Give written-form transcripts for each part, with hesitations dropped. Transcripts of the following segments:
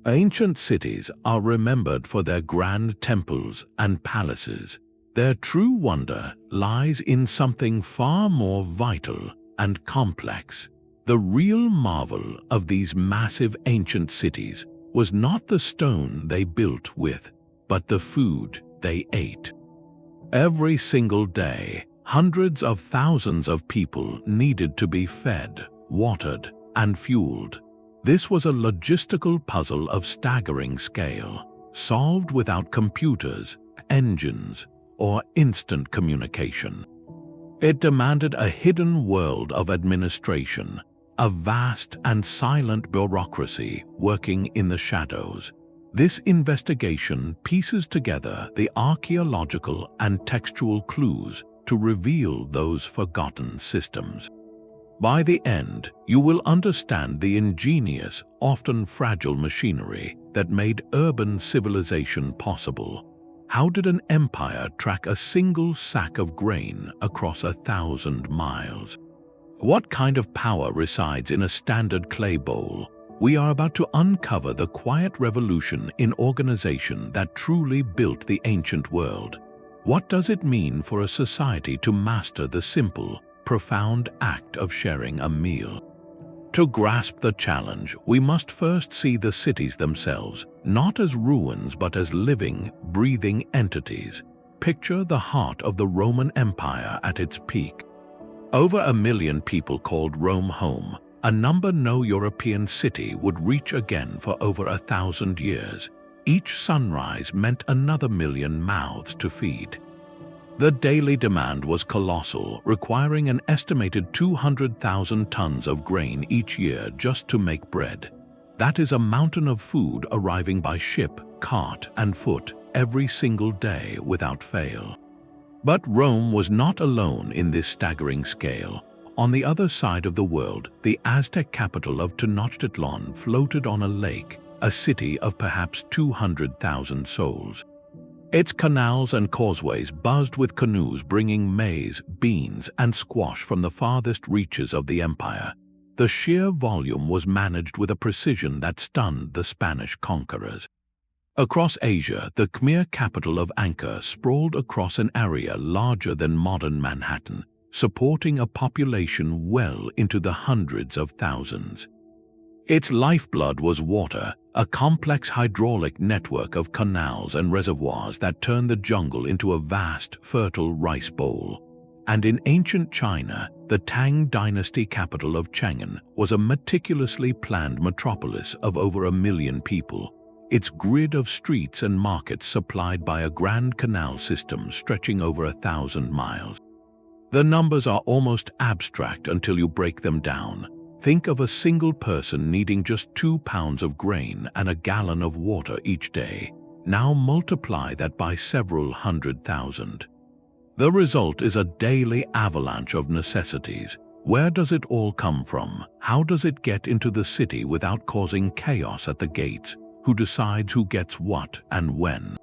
Ancient cities are remembered for their grand temples and palaces. Their true wonder lies in something far more vital and complex. The real marvel of these massive ancient cities was not the stone they built with, but the food they ate. Every single day, hundreds of thousands of people needed to be fed, watered, and fueled. This was a logistical puzzle of staggering scale, solved without computers, engines, or instant communication. It demanded a hidden world of administration, a vast and silent bureaucracy working in the shadows. This investigation pieces together the archaeological and textual clues to reveal those forgotten systems. By the end, you will understand the ingenious, often fragile machinery that made urban civilization possible. How did an empire track a single sack of grain across 1,000 miles? What kind of power resides in a standard clay bowl? We are about to uncover the quiet revolution in organization that truly built the ancient world. What does it mean for a society to master the simple, profound act of sharing a meal? To grasp the challenge, we must first see the cities themselves, not as ruins but as living, breathing entities. Picture the heart of the Roman Empire at its peak. Over 1 million people called Rome home, a number no European city would reach again for over 1,000 years. Each sunrise meant another 1 million mouths to feed. The daily demand was colossal, requiring an estimated 200,000 tons of grain each year just to make bread. That is a mountain of food arriving by ship, cart, and foot every single day without fail. But Rome was not alone in this staggering scale. On the other side of the world, the Aztec capital of Tenochtitlan floated on a lake, a city of perhaps 200,000 souls. Its canals and causeways buzzed with canoes bringing maize, beans, and squash from the farthest reaches of the empire. The sheer volume was managed with a precision that stunned the Spanish conquerors. Across Asia, the Khmer capital of Angkor sprawled across an area larger than modern Manhattan, supporting a population well into the hundreds of thousands. Its lifeblood was water, a complex hydraulic network of canals and reservoirs that turned the jungle into a vast, fertile rice bowl. And in ancient China, the Tang dynasty capital of Chang'an was a meticulously planned metropolis of over 1 million people. Its grid of streets and markets supplied by a grand canal system stretching over 1,000 miles. The numbers are almost abstract until you break them down. Think of a single person needing just 2 pounds of grain and a gallon of water each day. Now multiply that by several 100,000. The result is a daily avalanche of necessities. Where does it all come from? How does it get into the city without causing chaos at the gates? Who decides who gets what and when?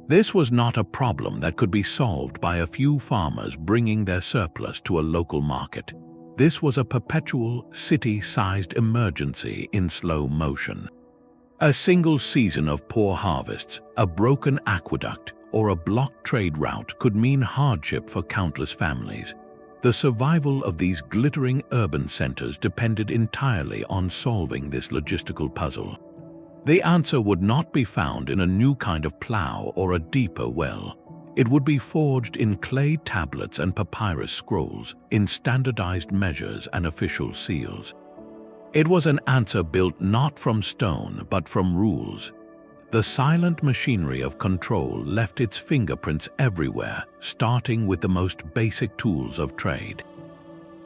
This was not a problem that could be solved by a few farmers bringing their surplus to a local market. This was a perpetual, city-sized emergency in slow motion. A single season of poor harvests, a broken aqueduct, or a blocked trade route could mean hardship for countless families. The survival of these glittering urban centers depended entirely on solving this logistical puzzle. The answer would not be found in a new kind of plow or a deeper well. It would be forged in clay tablets and papyrus scrolls, in standardized measures and official seals. It was an answer built not from stone but from rules. The silent machinery of control left its fingerprints everywhere, starting with the most basic tools of trade.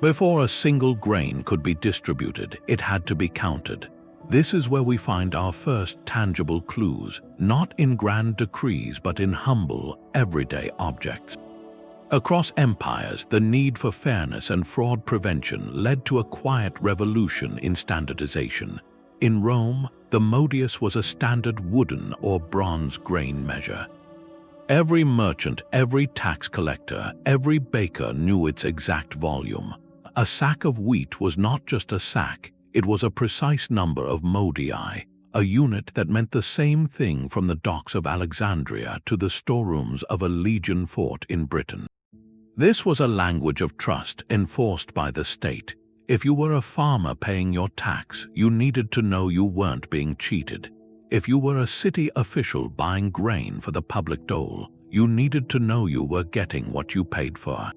Before a single grain could be distributed, it had to be counted. This is where we find our first tangible clues, not in grand decrees but in humble, everyday objects. Across empires, the need for fairness and fraud prevention led to a quiet revolution in standardization. In Rome, the modius was a standard wooden or bronze grain measure. Every merchant, every tax collector, every baker knew its exact volume. A sack of wheat was not just a sack. It was a precise number of modii, a unit that meant the same thing from the docks of Alexandria to the storerooms of a legion fort in Britain. This was a language of trust enforced by the state. If you were a farmer paying your tax, you needed to know you weren't being cheated. If you were a city official buying grain for the public dole, you needed to know you were getting what you paid for.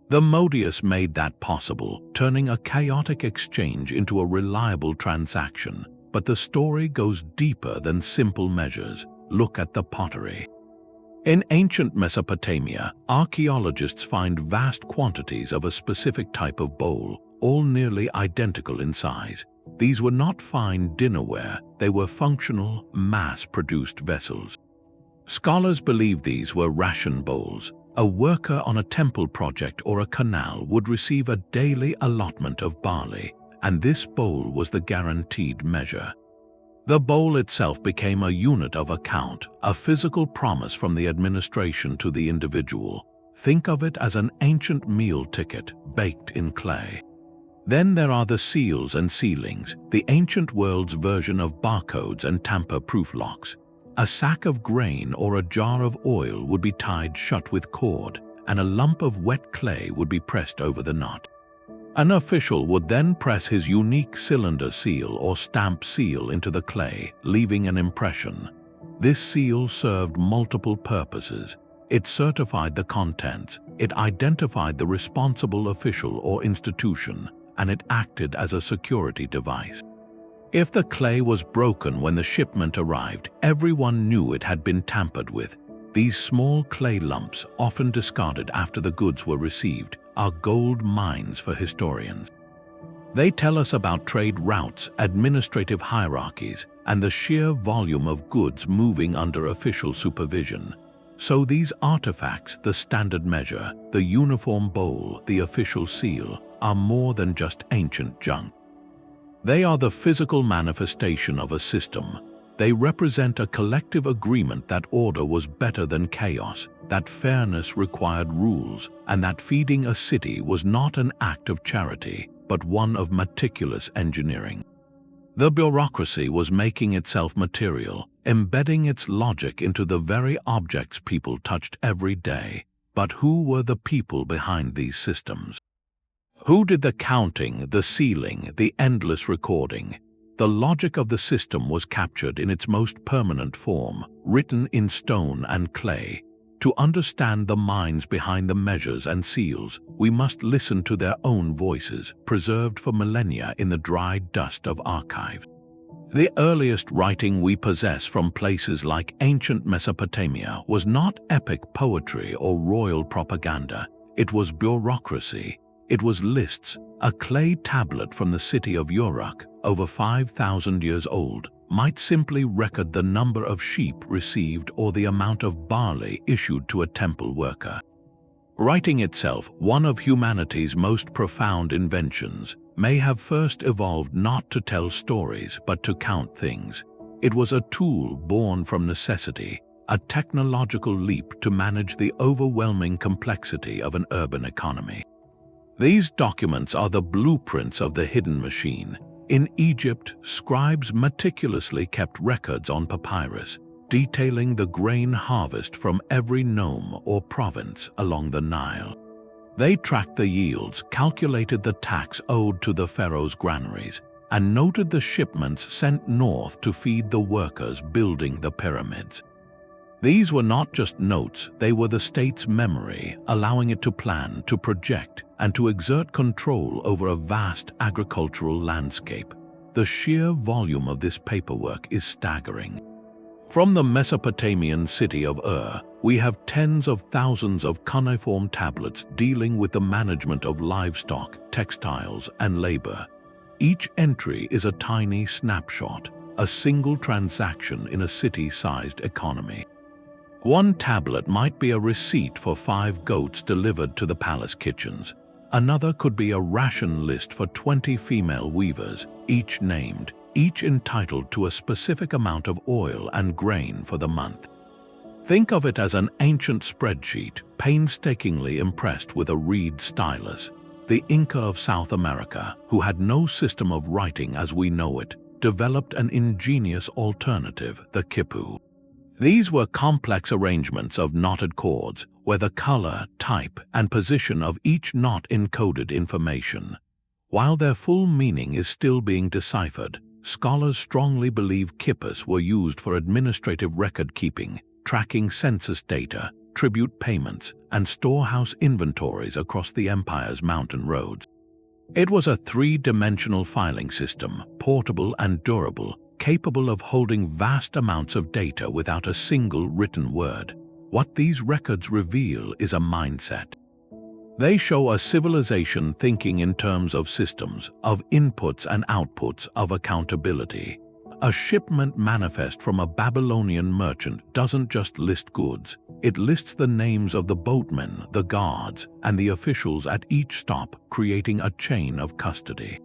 The modius made that possible, turning a chaotic exchange into a reliable transaction. But the story goes deeper than simple measures. Look at the pottery. In ancient Mesopotamia, archaeologists find vast quantities of a specific type of bowl, all nearly identical in size. These were not fine dinnerware, they were functional, mass-produced vessels. Scholars believe these were ration bowls. A worker on a temple project or a canal would receive a daily allotment of barley, and this bowl was the guaranteed measure. The bowl itself became a unit of account, a physical promise from the administration to the individual. Think of it as an ancient meal ticket baked in clay. Then there are the seals and sealings, the ancient world's version of barcodes and tamper-proof locks. A sack of grain or a jar of oil would be tied shut with cord, and a lump of wet clay would be pressed over the knot. An official would then press his unique cylinder seal or stamp seal into the clay, leaving an impression. This seal served multiple purposes. It certified the contents, it identified the responsible official or institution, and it acted as a security device. If the clay was broken when the shipment arrived, everyone knew it had been tampered with. These small clay lumps, often discarded after the goods were received, are gold mines for historians. They tell us about trade routes, administrative hierarchies, and the sheer volume of goods moving under official supervision. So these artifacts, the standard measure, the uniform bowl, the official seal, are more than just ancient junk. They are the physical manifestation of a system. They represent a collective agreement that order was better than chaos, that fairness required rules, and that feeding a city was not an act of charity, but one of meticulous engineering. The bureaucracy was making itself material, embedding its logic into the very objects people touched every day. But who were the people behind these systems? Who did the counting, the sealing, the endless recording? The logic of the system was captured in its most permanent form, written in stone and clay. To understand the minds behind the measures and seals, we must listen to their own voices, preserved for millennia in the dry dust of archives. The earliest writing we possess from places like ancient Mesopotamia was not epic poetry or royal propaganda. It was bureaucracy. It was lists. A clay tablet from the city of Uruk, over 5,000 years old, might simply record the number of sheep received or the amount of barley issued to a temple worker. Writing itself, one of humanity's most profound inventions, may have first evolved not to tell stories but to count things. It was a tool born from necessity, a technological leap to manage the overwhelming complexity of an urban economy. These documents are the blueprints of the hidden machine. In Egypt, scribes meticulously kept records on papyrus, detailing the grain harvest from every nome or province along the Nile. They tracked the yields, calculated the tax owed to the pharaoh's granaries, and noted the shipments sent north to feed the workers building the pyramids. These were not just notes, they were the state's memory, allowing it to plan, to project, and to exert control over a vast agricultural landscape. The sheer volume of this paperwork is staggering. From the Mesopotamian city of Ur, we have tens of thousands of cuneiform tablets dealing with the management of livestock, textiles, and labor. Each entry is a tiny snapshot, a single transaction in a city-sized economy. One tablet might be a receipt for 5 goats delivered to the palace kitchens. Another could be a ration list for 20 female weavers, each named, each entitled to a specific amount of oil and grain for the month. Think of it as an ancient spreadsheet, painstakingly impressed with a reed stylus. The Inca of South America, who had no system of writing as we know it, developed an ingenious alternative, the Quipu. These were complex arrangements of knotted cords where the color, type, and position of each knot encoded information. While their full meaning is still being deciphered, scholars strongly believe quipus were used for administrative record-keeping, tracking census data, tribute payments, and storehouse inventories across the empire's mountain roads. It was a three-dimensional filing system, portable and durable, capable of holding vast amounts of data without a single written word. What these records reveal is a mindset. They show a civilization thinking in terms of systems, of inputs and outputs, of accountability. A shipment manifest from a Babylonian merchant doesn't just list goods, it lists the names of the boatmen, the guards, and the officials at each stop, creating a chain of custody.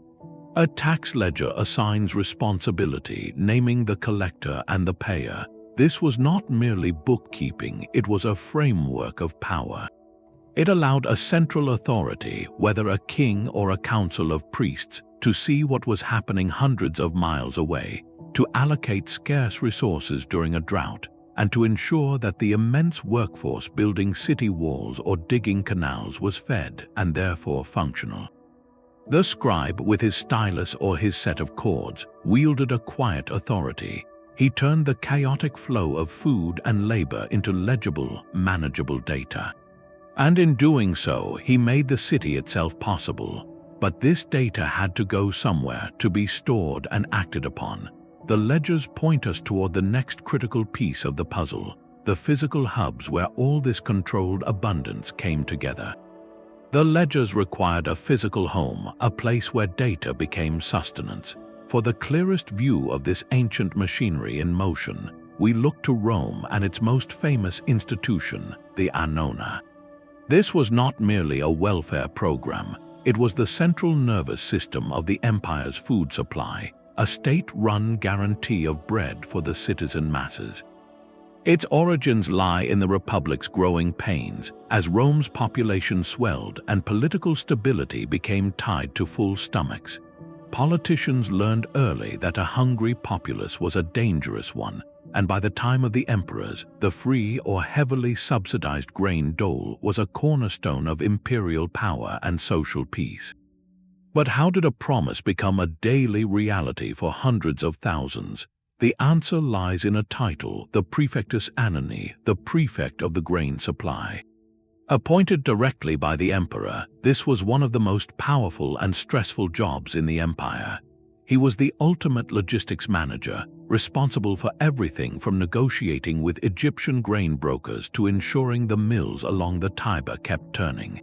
A tax ledger assigns responsibility, naming the collector and the payer. This was not merely bookkeeping, it was a framework of power. It allowed a central authority, whether a king or a council of priests, to see what was happening hundreds of miles away, to allocate scarce resources during a drought, and to ensure that the immense workforce building city walls or digging canals was fed and therefore functional. The scribe, with his stylus or his set of cords, wielded a quiet authority. He turned the chaotic flow of food and labor into legible, manageable data. And in doing so, he made the city itself possible. But this data had to go somewhere to be stored and acted upon. The ledgers point us toward the next critical piece of the puzzle, the physical hubs where all this controlled abundance came together. The ledgers required a physical home, a place where data became sustenance. For the clearest view of this ancient machinery in motion, we look to Rome and its most famous institution, the Annona. This was not merely a welfare program, it was the central nervous system of the empire's food supply, a state-run guarantee of bread for the citizen masses. Its origins lie in the Republic's growing pains, as Rome's population swelled and political stability became tied to full stomachs. Politicians learned early that a hungry populace was a dangerous one, and by the time of the emperors, the free or heavily subsidized grain dole was a cornerstone of imperial power and social peace. But how did a promise become a daily reality for hundreds of thousands? The answer lies in a title, the Praefectus Annonae, the prefect of the grain supply. Appointed directly by the emperor, this was one of the most powerful and stressful jobs in the empire. He was the ultimate logistics manager, responsible for everything from negotiating with Egyptian grain brokers to ensuring the mills along the Tiber kept turning.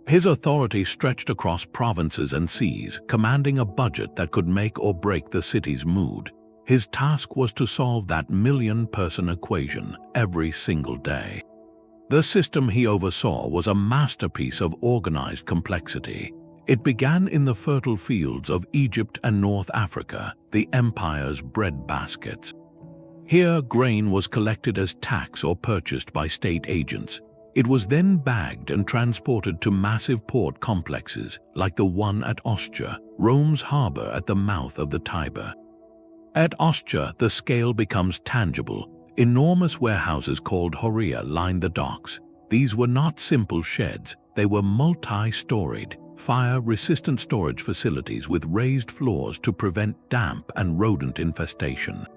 His authority stretched across provinces and seas, commanding a budget that could make or break the city's mood. His task was to solve that million-person equation every single day. The system he oversaw was a masterpiece of organized complexity. It began in the fertile fields of Egypt and North Africa, the empire's bread baskets. Here, grain was collected as tax or purchased by state agents. It was then bagged and transported to massive port complexes like the one at Ostia, Rome's harbor at the mouth of the Tiber. At Ostia, the scale becomes tangible. Enormous warehouses called horrea lined the docks. These were not simple sheds, they were multi-storied, fire-resistant storage facilities with raised floors to prevent damp and rodent infestation.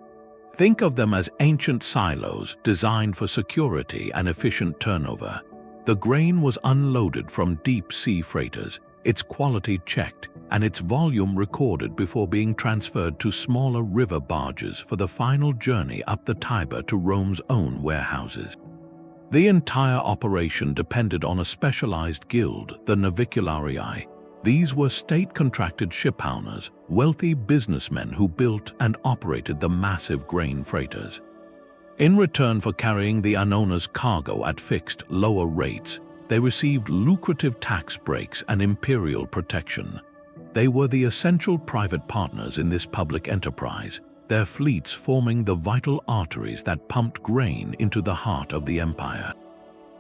Think of them as ancient silos designed for security and efficient turnover. The grain was unloaded from deep-sea freighters, its quality checked, and its volume recorded before being transferred to smaller river barges for the final journey up the Tiber to Rome's own warehouses. The entire operation depended on a specialized guild, the navicularii. These were state-contracted shipowners, wealthy businessmen who built and operated the massive grain freighters. In return for carrying the Annona's cargo at fixed, lower rates, they received lucrative tax breaks and imperial protection. They were the essential private partners in this public enterprise, their fleets forming the vital arteries that pumped grain into the heart of the empire.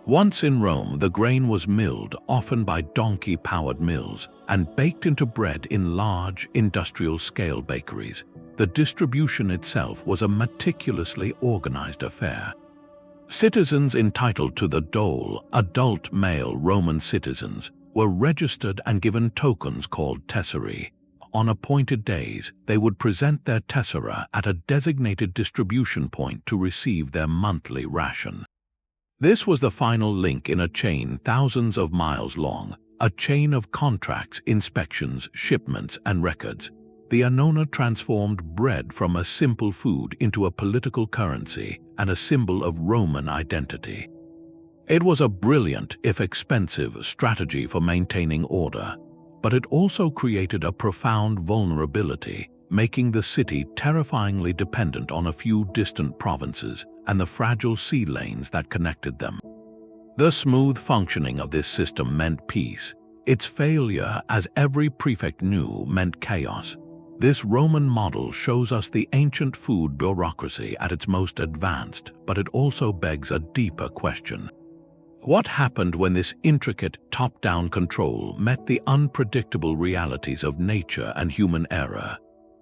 Once in Rome, the grain was milled, often by donkey-powered mills, and baked into bread in large, industrial-scale bakeries. the distribution itself was a meticulously organized affair. Citizens entitled to the dole, adult male Roman citizens, were registered and given tokens called tesserae. On appointed days, they would present their tessera at a designated distribution point to receive their monthly ration. This was the final link in a chain thousands of miles long, a chain of contracts, inspections, shipments, and records. The Annona transformed bread from a simple food into a political currency and a symbol of Roman identity. It was a brilliant, if expensive, strategy for maintaining order, but it also created a profound vulnerability, making the city terrifyingly dependent on a few distant provinces and the fragile sea lanes that connected them. The smooth functioning of this system meant peace. Its failure, as every prefect knew, meant chaos. This Roman model shows us the ancient food bureaucracy at its most advanced, but it also begs a deeper question. What happened when this intricate top-down control met the unpredictable realities of nature and human error?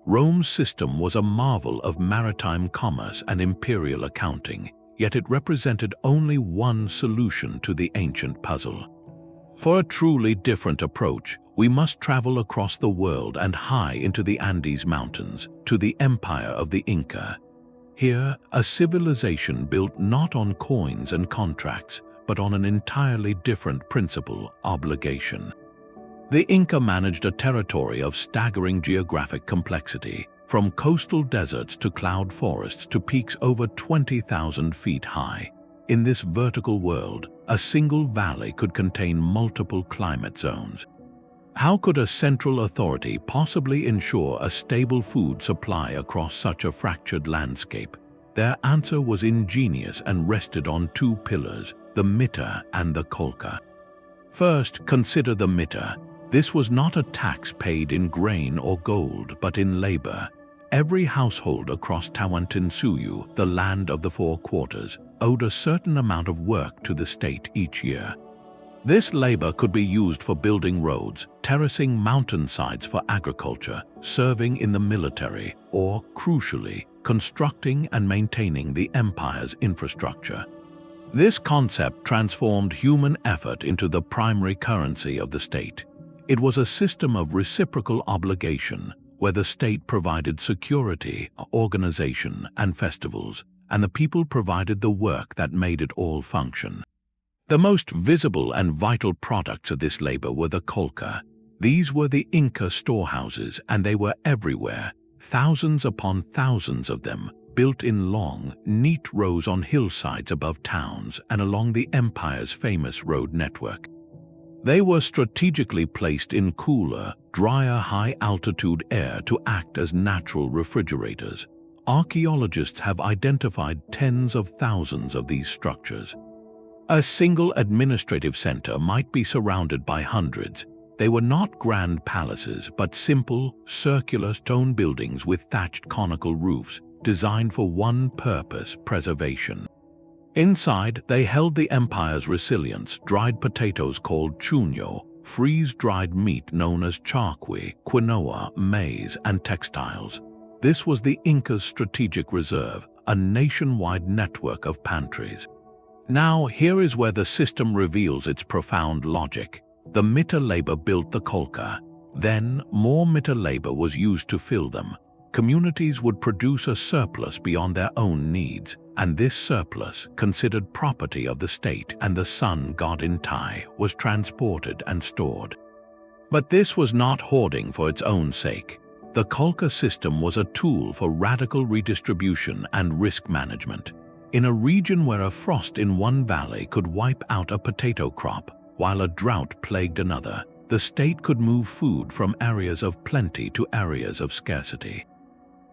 Rome's system was a marvel of maritime commerce and imperial accounting, yet it represented only one solution to the ancient puzzle. For a truly different approach, we must travel across the world and high into the Andes Mountains, to the empire of the Inca. Here, a civilization built not on coins and contracts, but on an entirely different principle, obligation. The Inca managed a territory of staggering geographic complexity, from coastal deserts to cloud forests to peaks over 20,000 feet high. In this vertical world, a single valley could contain multiple climate zones. How could a central authority possibly ensure a stable food supply across such a fractured landscape? Their answer was ingenious and rested on two pillars, the Mita and the qollqa. First, consider the Mita. This was not a tax paid in grain or gold, but in labor. Every household across Tawantinsuyu, the land of the four quarters, owed a certain amount of work to the state each year. This labor could be used for building roads, terracing mountainsides for agriculture, serving in the military, or, crucially, constructing and maintaining the empire's infrastructure. This concept transformed human effort into the primary currency of the state. It was a system of reciprocal obligation, where the state provided security, organization, and festivals, and the people provided the work that made it all function. The most visible and vital products of this labor were the qollqa. These were the Inca storehouses, and they were everywhere, thousands upon thousands of them, built in long, neat rows on hillsides above towns and along the empire's famous road network. They were strategically placed in cooler, drier high-altitude air to act as natural refrigerators. Archaeologists have identified tens of thousands of these structures. A single administrative center might be surrounded by hundreds. They were not grand palaces, but simple, circular stone buildings with thatched conical roofs, designed for one purpose: preservation. Inside, they held the empire's resilience: dried potatoes called chuño, freeze-dried meat known as charqui, quinoa, maize, and textiles. This was the Inca's strategic reserve, a nationwide network of pantries. Now, here is where the system reveals its profound logic. The Mita labor built the qollqa. Then, more Mita labor was used to fill them. Communities would produce a surplus beyond their own needs, and this surplus, considered property of the state and the sun god Intai, was transported and stored. But this was not hoarding for its own sake. The qollqa system was a tool for radical redistribution and risk management. In a region where a frost in one valley could wipe out a potato crop, while a drought plagued another, the state could move food from areas of plenty to areas of scarcity.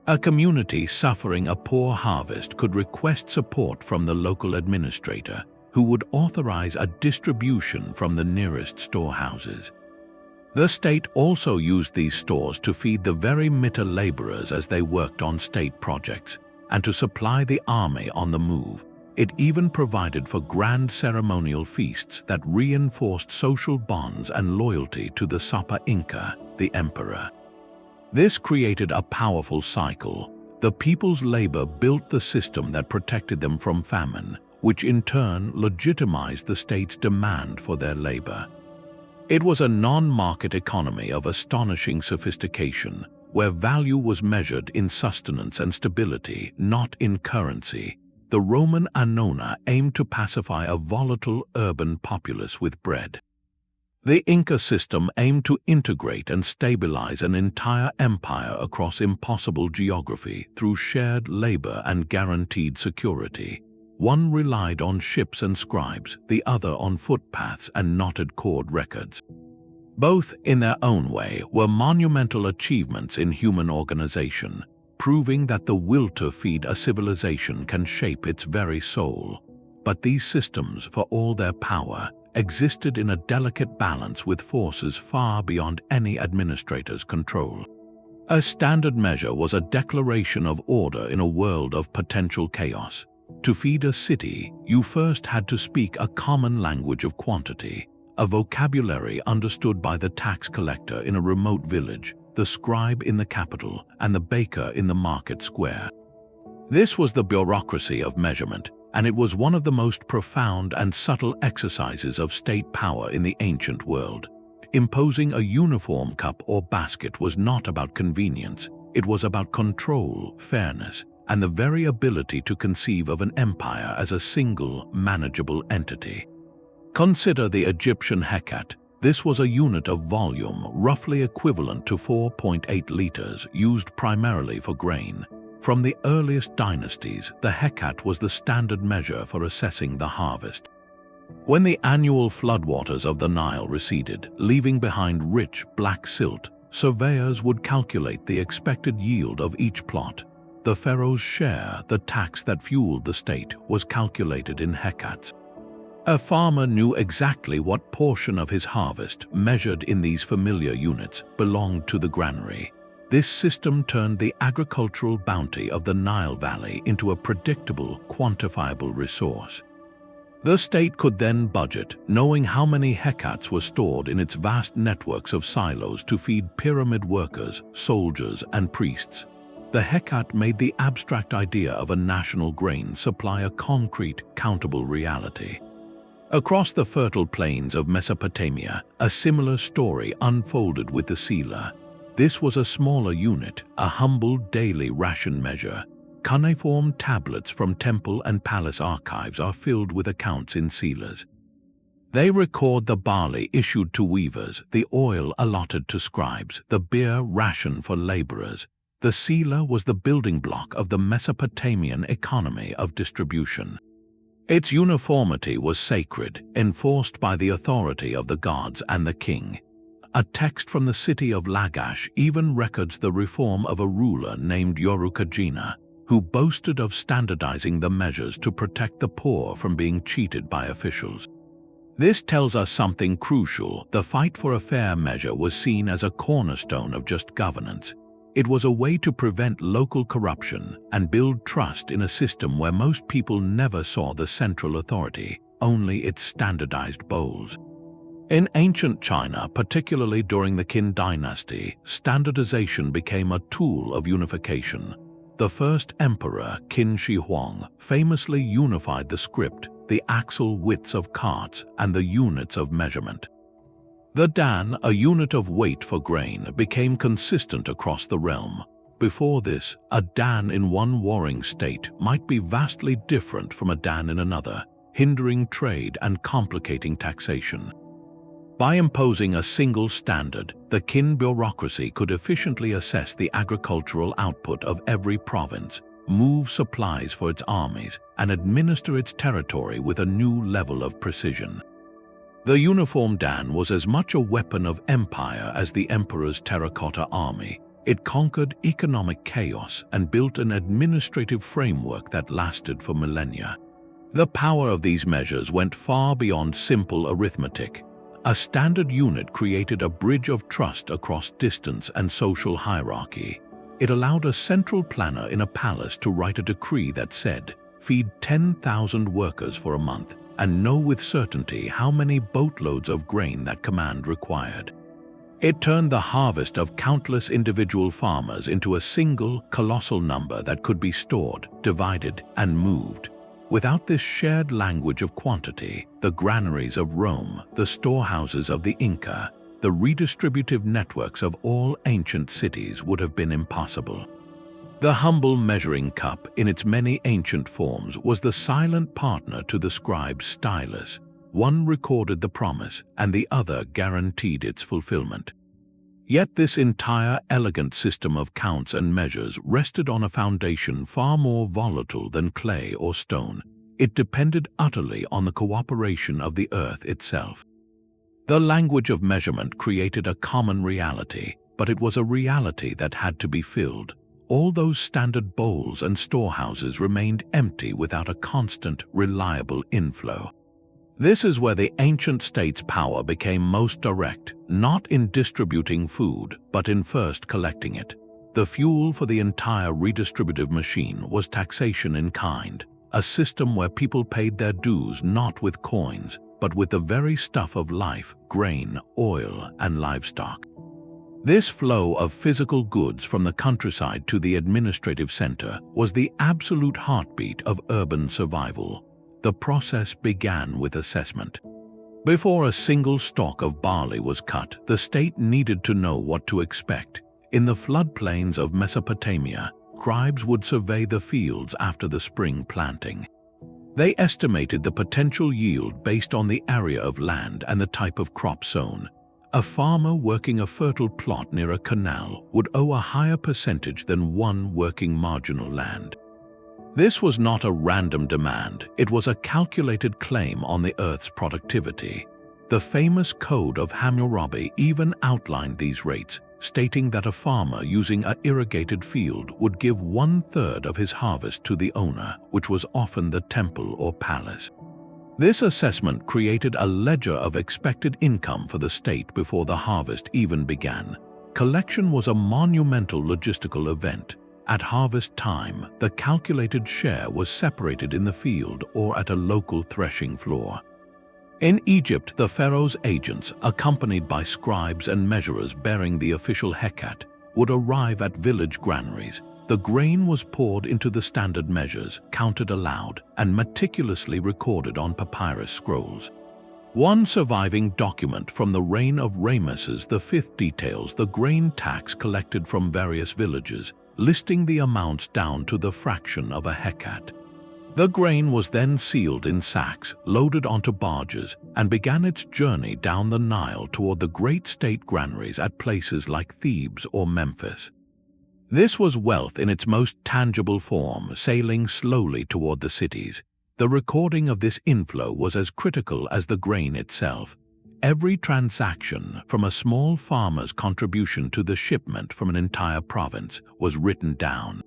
A community suffering a poor harvest could request support from the local administrator, who would authorize a distribution from the nearest storehouses. The state also used these stores to feed the very Mita laborers as they worked on state projects, and to supply the army on the move. It even provided for grand ceremonial feasts that reinforced social bonds and loyalty to the Sapa Inca, the emperor. This created a powerful cycle. The people's labor built the system that protected them from famine, which in turn legitimized the state's demand for their labor. It was a non-market economy of astonishing sophistication, where value was measured in sustenance and stability, not in currency. The Roman Annona aimed to pacify a volatile urban populace with bread. The Inca system aimed to integrate and stabilize an entire empire across impossible geography through shared labor and guaranteed security. One relied on ships and scribes, the other on footpaths and knotted cord records. Both, in their own way, were monumental achievements in human organization, proving that the will to feed a civilization can shape its very soul. But these systems, for all their power, existed in a delicate balance with forces far beyond any administrator's control. A standard measure was a declaration of order in a world of potential chaos. To feed a city, you first had to speak a common language of quantity, a vocabulary understood by the tax collector in a remote village, the scribe in the capital, and the baker in the market square. This was the bureaucracy of measurement, and it was one of the most profound and subtle exercises of state power in the ancient world. Imposing a uniform cup or basket was not about convenience, it was about control, fairness, and the very ability to conceive of an empire as a single, manageable entity. Consider the Egyptian hecat. This was a unit of volume roughly equivalent to 4.8 liters, used primarily for grain. From the earliest dynasties, the hecat was the standard measure for assessing the harvest. When the annual floodwaters of the Nile receded, leaving behind rich black silt, surveyors would calculate the expected yield of each plot. The pharaoh's share, the tax that fueled the state, was calculated in hecats. A farmer knew exactly what portion of his harvest, measured in these familiar units, belonged to the granary. This system turned the agricultural bounty of the Nile Valley into a predictable, quantifiable resource. The state could then budget, knowing how many hecats were stored in its vast networks of silos to feed pyramid workers, soldiers, and priests. The hecat made the abstract idea of a national grain supply a concrete, countable reality. Across the fertile plains of Mesopotamia, a similar story unfolded with the selah. This was a smaller unit, a humble daily ration measure. Cuneiform tablets from temple and palace archives are filled with accounts in selahs. They record the barley issued to weavers, the oil allotted to scribes, the beer ration for laborers. The selah was the building block of the Mesopotamian economy of distribution. Its uniformity was sacred, enforced by the authority of the gods and the king. A text from the city of Lagash even records the reform of a ruler named Yorukagina, who boasted of standardizing the measures to protect the poor from being cheated by officials. This tells us something crucial. The fight for a fair measure was seen as a cornerstone of just governance. It was a way to prevent local corruption and build trust in a system where most people never saw the central authority, only its standardized bowls. In ancient China, particularly during the Qin dynasty, standardization became a tool of unification. The first emperor, Qin Shi Huang, famously unified the script, the axle widths of carts, and the units of measurement. The dan, a unit of weight for grain, became consistent across the realm. Before this, a dan in one warring state might be vastly different from a dan in another, hindering trade and complicating taxation. By imposing a single standard, the Qin bureaucracy could efficiently assess the agricultural output of every province, move supplies for its armies, and administer its territory with a new level of precision. The uniform dan was as much a weapon of empire as the emperor's terracotta army. It conquered economic chaos and built an administrative framework that lasted for millennia. The power of these measures went far beyond simple arithmetic. A standard unit created a bridge of trust across distance and social hierarchy. It allowed a central planner in a palace to write a decree that said, "Feed 10,000 workers for a month," and know with certainty how many boatloads of grain that command required. It turned the harvest of countless individual farmers into a single, colossal number that could be stored, divided, and moved. Without this shared language of quantity, the granaries of Rome, the storehouses of the Inca, the redistributive networks of all ancient cities would have been impossible. The humble measuring cup, in its many ancient forms, was the silent partner to the scribe's stylus. One recorded the promise, and the other guaranteed its fulfillment. Yet this entire elegant system of counts and measures rested on a foundation far more volatile than clay or stone. It depended utterly on the cooperation of the earth itself. The language of measurement created a common reality, but it was a reality that had to be filled. All those standard bowls and storehouses remained empty without a constant, reliable inflow. This is where the ancient state's power became most direct, not in distributing food, but in first collecting it. The fuel for the entire redistributive machine was taxation in kind, a system where people paid their dues not with coins, but with the very stuff of life, grain, oil, and livestock. This flow of physical goods from the countryside to the administrative center was the absolute heartbeat of urban survival. The process began with assessment. Before a single stalk of barley was cut, the state needed to know what to expect. In the floodplains of Mesopotamia, scribes would survey the fields after the spring planting. They estimated the potential yield based on the area of land and the type of crop sown. A farmer working a fertile plot near a canal would owe a higher percentage than one working marginal land. This was not a random demand, it was a calculated claim on the earth's productivity. The famous Code of Hammurabi even outlined these rates, stating that a farmer using an irrigated field would give 1/3 of his harvest to the owner, which was often the temple or palace. This assessment created a ledger of expected income for the state before the harvest even began. Collection was a monumental logistical event. At harvest time, the calculated share was separated in the field or at a local threshing floor. In Egypt, the pharaoh's agents, accompanied by scribes and measurers bearing the official hecat, would arrive at village granaries. The grain was poured into the standard measures, counted aloud, and meticulously recorded on papyrus scrolls. One surviving document from the reign of Ramesses V details the grain tax collected from various villages, listing the amounts down to the fraction of a hecat. The grain was then sealed in sacks, loaded onto barges, and began its journey down the Nile toward the great state granaries at places like Thebes or Memphis. This was wealth in its most tangible form, sailing slowly toward the cities. The recording of this inflow was as critical as the grain itself. Every transaction, from a small farmer's contribution to the shipment from an entire province, was written down.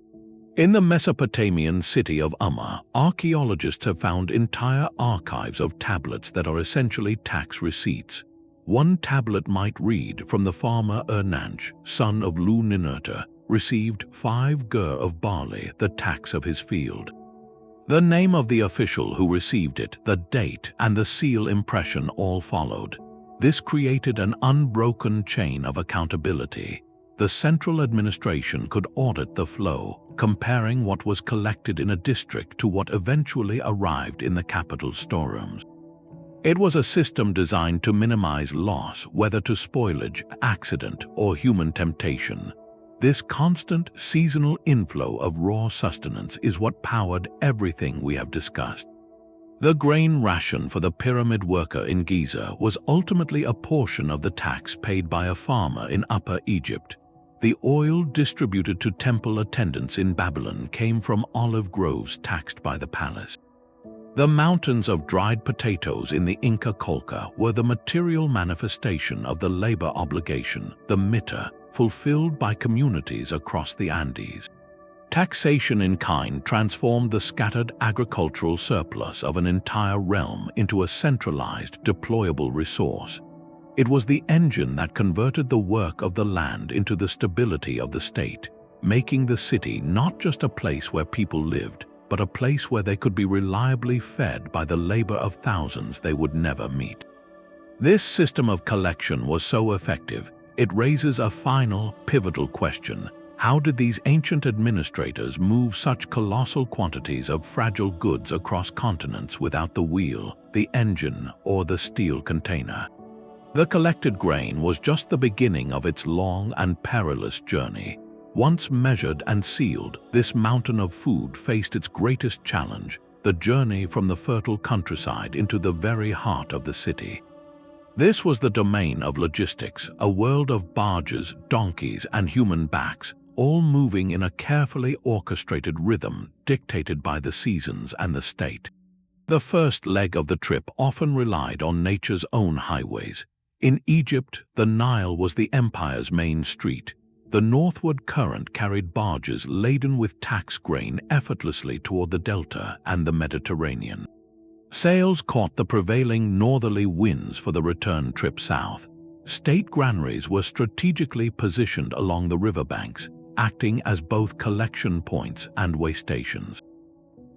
In the Mesopotamian city of Umma, archaeologists have found entire archives of tablets that are essentially tax receipts. One tablet might read, from the farmer Ernanch, son of Lu-Ninurta, received 5 gur of barley, the tax of his field. The name of the official who received it, the date, and the seal impression all followed. This created an unbroken chain of accountability. The central administration could audit the flow, comparing what was collected in a district to what eventually arrived in the capital storerooms. It was a system designed to minimize loss, whether to spoilage, accident, or human temptation. This constant, seasonal inflow of raw sustenance is what powered everything we have discussed. The grain ration for the pyramid worker in Giza was ultimately a portion of the tax paid by a farmer in Upper Egypt. The oil distributed to temple attendants in Babylon came from olive groves taxed by the palace. The mountains of dried potatoes in the Inca qollqa were the material manifestation of the labor obligation, the Mita, fulfilled by communities across the Andes. Taxation in kind transformed the scattered agricultural surplus of an entire realm into a centralized, deployable resource. It was the engine that converted the work of the land into the stability of the state, making the city not just a place where people lived, but a place where they could be reliably fed by the labor of thousands they would never meet. This system of collection was so effective, it raises a final, pivotal question. How did these ancient administrators move such colossal quantities of fragile goods across continents without the wheel, the engine, or the steel container? The collected grain was just the beginning of its long and perilous journey. Once measured and sealed, this mountain of food faced its greatest challenge, the journey from the fertile countryside into the very heart of the city. This was the domain of logistics, a world of barges, donkeys, and human backs, all moving in a carefully orchestrated rhythm dictated by the seasons and the state. The first leg of the trip often relied on nature's own highways. In Egypt, the Nile was the empire's main street. The northward current carried barges laden with tax grain effortlessly toward the delta and the Mediterranean. Sails caught the prevailing northerly winds for the return trip south. State granaries were strategically positioned along the riverbanks, acting as both collection points and way stations.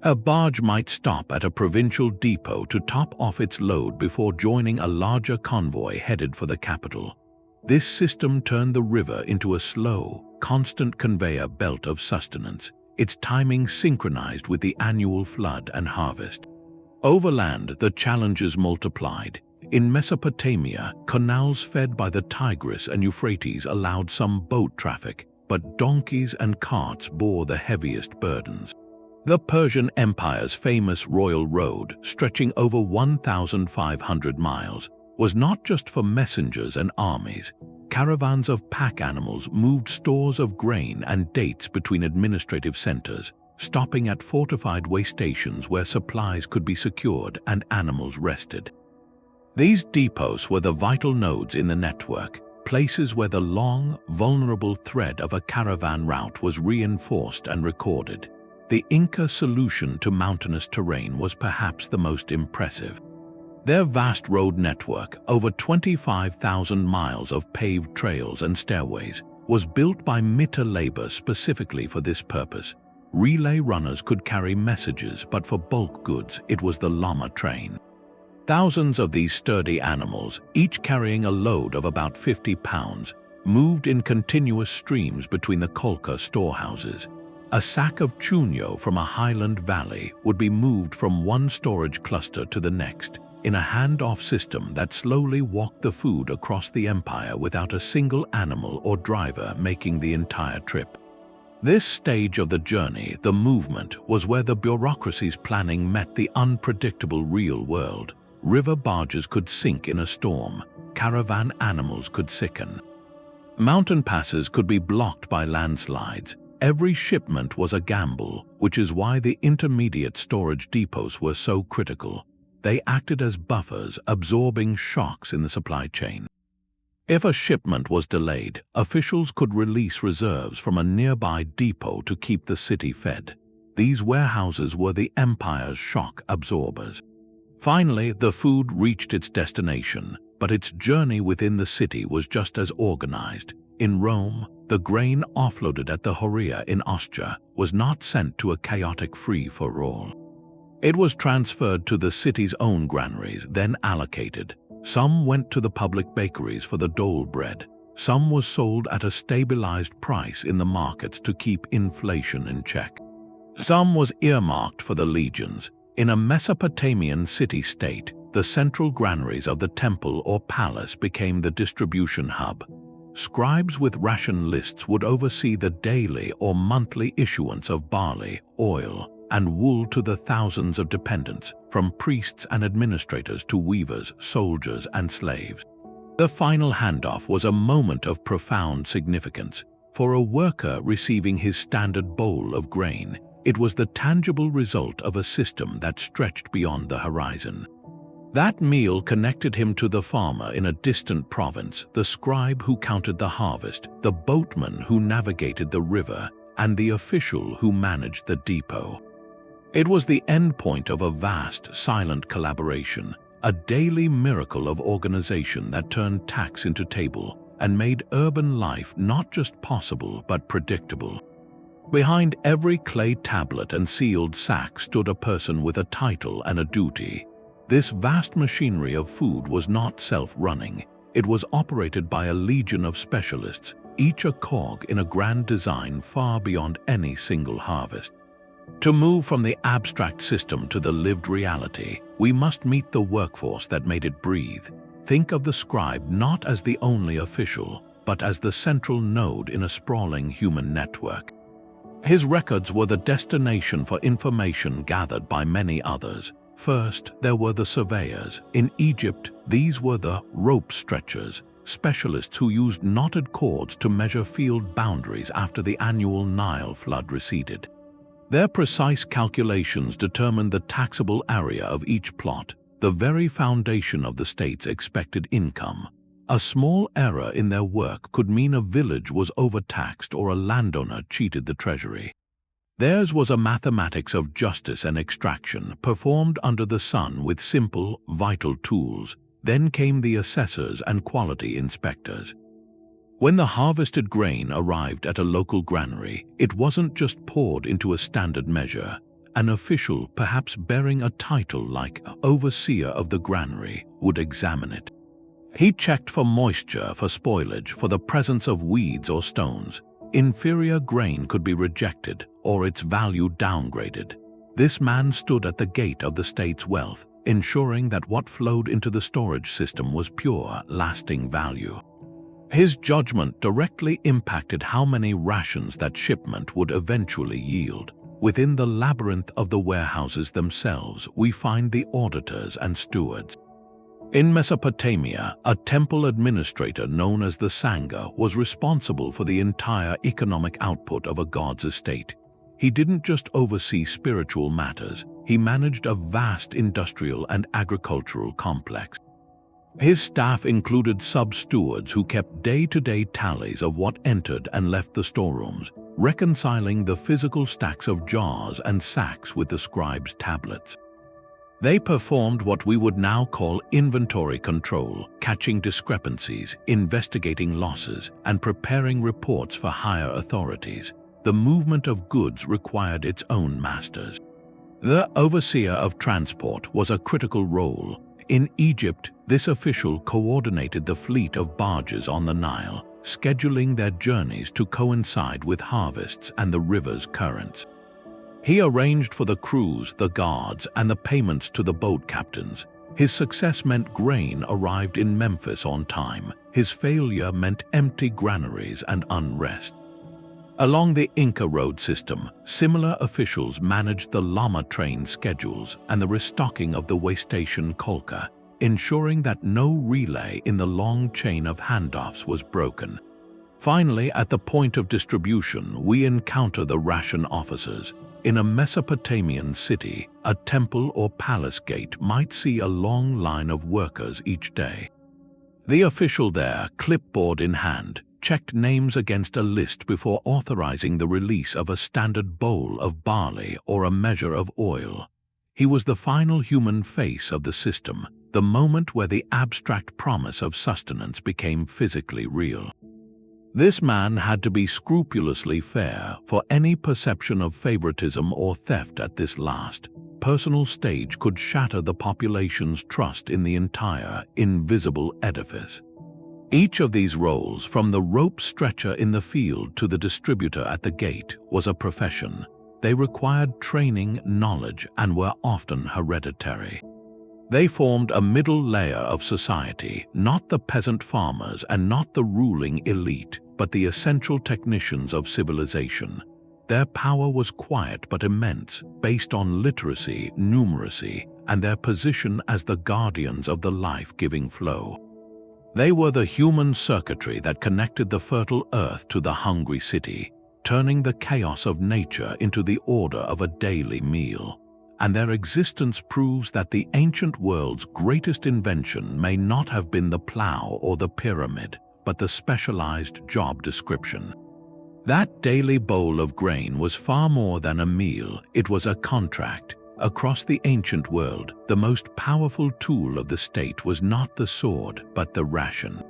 A barge might stop at a provincial depot to top off its load before joining a larger convoy headed for the capital. This system turned the river into a slow, constant conveyor belt of sustenance, its timing synchronized with the annual flood and harvest. Overland, the challenges multiplied. In Mesopotamia, canals fed by the Tigris and Euphrates allowed some boat traffic, but donkeys and carts bore the heaviest burdens. The Persian Empire's famous Royal Road, stretching over 1,500 miles, was not just for messengers and armies. Caravans of pack animals moved stores of grain and dates between administrative centers, stopping at fortified way stations where supplies could be secured and animals rested. These depots were the vital nodes in the network, places where the long, vulnerable thread of a caravan route was reinforced and recorded. The Inca solution to mountainous terrain was perhaps the most impressive. Their vast road network, over 25,000 miles of paved trails and stairways, was built by Mita labor specifically for this purpose. Relay runners could carry messages, but for bulk goods, it was the llama train. Thousands of these sturdy animals, each carrying a load of about 50 pounds, moved in continuous streams between the qollqa storehouses. A sack of chunyo from a highland valley would be moved from one storage cluster to the next, in a hand-off system that slowly walked the food across the empire without a single animal or driver making the entire trip. This stage of the journey, the movement, was where the bureaucracy's planning met the unpredictable real world. River barges could sink in a storm, caravan animals could sicken. Mountain passes could be blocked by landslides. Every shipment was a gamble, which is why the intermediate storage depots were so critical. They acted as buffers, absorbing shocks in the supply chain. If a shipment was delayed, officials could release reserves from a nearby depot to keep the city fed. These warehouses were the empire's shock absorbers. Finally, the food reached its destination, but its journey within the city was just as organized. In Rome, the grain offloaded at the horrea in Ostia was not sent to a chaotic free-for-all. It was transferred to the city's own granaries, then allocated. Some went to the public bakeries for the dole bread. Some was sold at a stabilized price in the markets to keep inflation in check. Some was earmarked for the legions. In a Mesopotamian city-state, the central granaries of the temple or palace became the distribution hub. Scribes with ration lists would oversee the daily or monthly issuance of barley, oil, and wool to the thousands of dependents, from priests and administrators to weavers, soldiers, and slaves. The final handoff was a moment of profound significance. For a worker receiving his standard bowl of grain, it was the tangible result of a system that stretched beyond the horizon. That meal connected him to the farmer in a distant province, the scribe who counted the harvest, the boatman who navigated the river, and the official who managed the depot. It was the endpoint of a vast, silent collaboration, a daily miracle of organization that turned tax into table and made urban life not just possible but predictable. Behind every clay tablet and sealed sack stood a person with a title and a duty. This vast machinery of food was not self-running. It was operated by a legion of specialists, each a cog in a grand design far beyond any single harvest. To move from the abstract system to the lived reality, we must meet the workforce that made it breathe. Think of the scribe not as the only official, but as the central node in a sprawling human network. His records were the destination for information gathered by many others. First, there were the surveyors. In Egypt, these were the rope stretchers, specialists who used knotted cords to measure field boundaries after the annual Nile flood receded. Their precise calculations determined the taxable area of each plot, the very foundation of the state's expected income. A small error in their work could mean a village was overtaxed or a landowner cheated the treasury. Theirs was a mathematics of justice and extraction, performed under the sun with simple, vital tools. Then came the assessors and quality inspectors. When the harvested grain arrived at a local granary, it wasn't just poured into a standard measure. An official, perhaps bearing a title like overseer of the granary, would examine it. He checked for moisture, for spoilage, for the presence of weeds or stones. Inferior grain could be rejected or its value downgraded. This man stood at the gate of the state's wealth, ensuring that what flowed into the storage system was pure, lasting value. His judgment directly impacted how many rations that shipment would eventually yield. Within the labyrinth of the warehouses themselves, we find the auditors and stewards. In Mesopotamia, a temple administrator known as the Sangha was responsible for the entire economic output of a god's estate. He didn't just oversee spiritual matters, he managed a vast industrial and agricultural complex. His staff included sub-stewards who kept day-to-day tallies of what entered and left the storerooms, reconciling the physical stacks of jars and sacks with the scribe's tablets. They performed what we would now call inventory control, catching discrepancies, investigating losses, and preparing reports for higher authorities. The movement of goods required its own masters. The overseer of transport was a critical role. In Egypt, this official coordinated the fleet of barges on the Nile, scheduling their journeys to coincide with harvests and the river's currents. He arranged for the crews, the guards, and the payments to the boat captains. His success meant grain arrived in Memphis on time. His failure meant empty granaries and unrest. Along the Inca road system, similar officials managed the llama train schedules and the restocking of the way station qollqa, ensuring that no relay in the long chain of handoffs was broken. Finally, at the point of distribution, we encounter the ration officers. In a Mesopotamian city, a temple or palace gate might see a long line of workers each day. The official there, clipboard in hand, checked names against a list before authorizing the release of a standard bowl of barley or a measure of oil. He was the final human face of the system, the moment where the abstract promise of sustenance became physically real. This man had to be scrupulously fair, for any perception of favoritism or theft at this last, personal stage could shatter the population's trust in the entire, invisible edifice. Each of these roles, from the rope stretcher in the field to the distributor at the gate, was a profession. They required training, knowledge, and were often hereditary. They formed a middle layer of society, not the peasant farmers and not the ruling elite, but the essential technicians of civilization. Their power was quiet but immense, based on literacy, numeracy, and their position as the guardians of the life-giving flow. They were the human circuitry that connected the fertile earth to the hungry city, turning the chaos of nature into the order of a daily meal. And their existence proves that the ancient world's greatest invention may not have been the plow or the pyramid, but the specialized job description. That daily bowl of grain was far more than a meal, it was a contract. Across the ancient world, the most powerful tool of the state was not the sword, but the ration.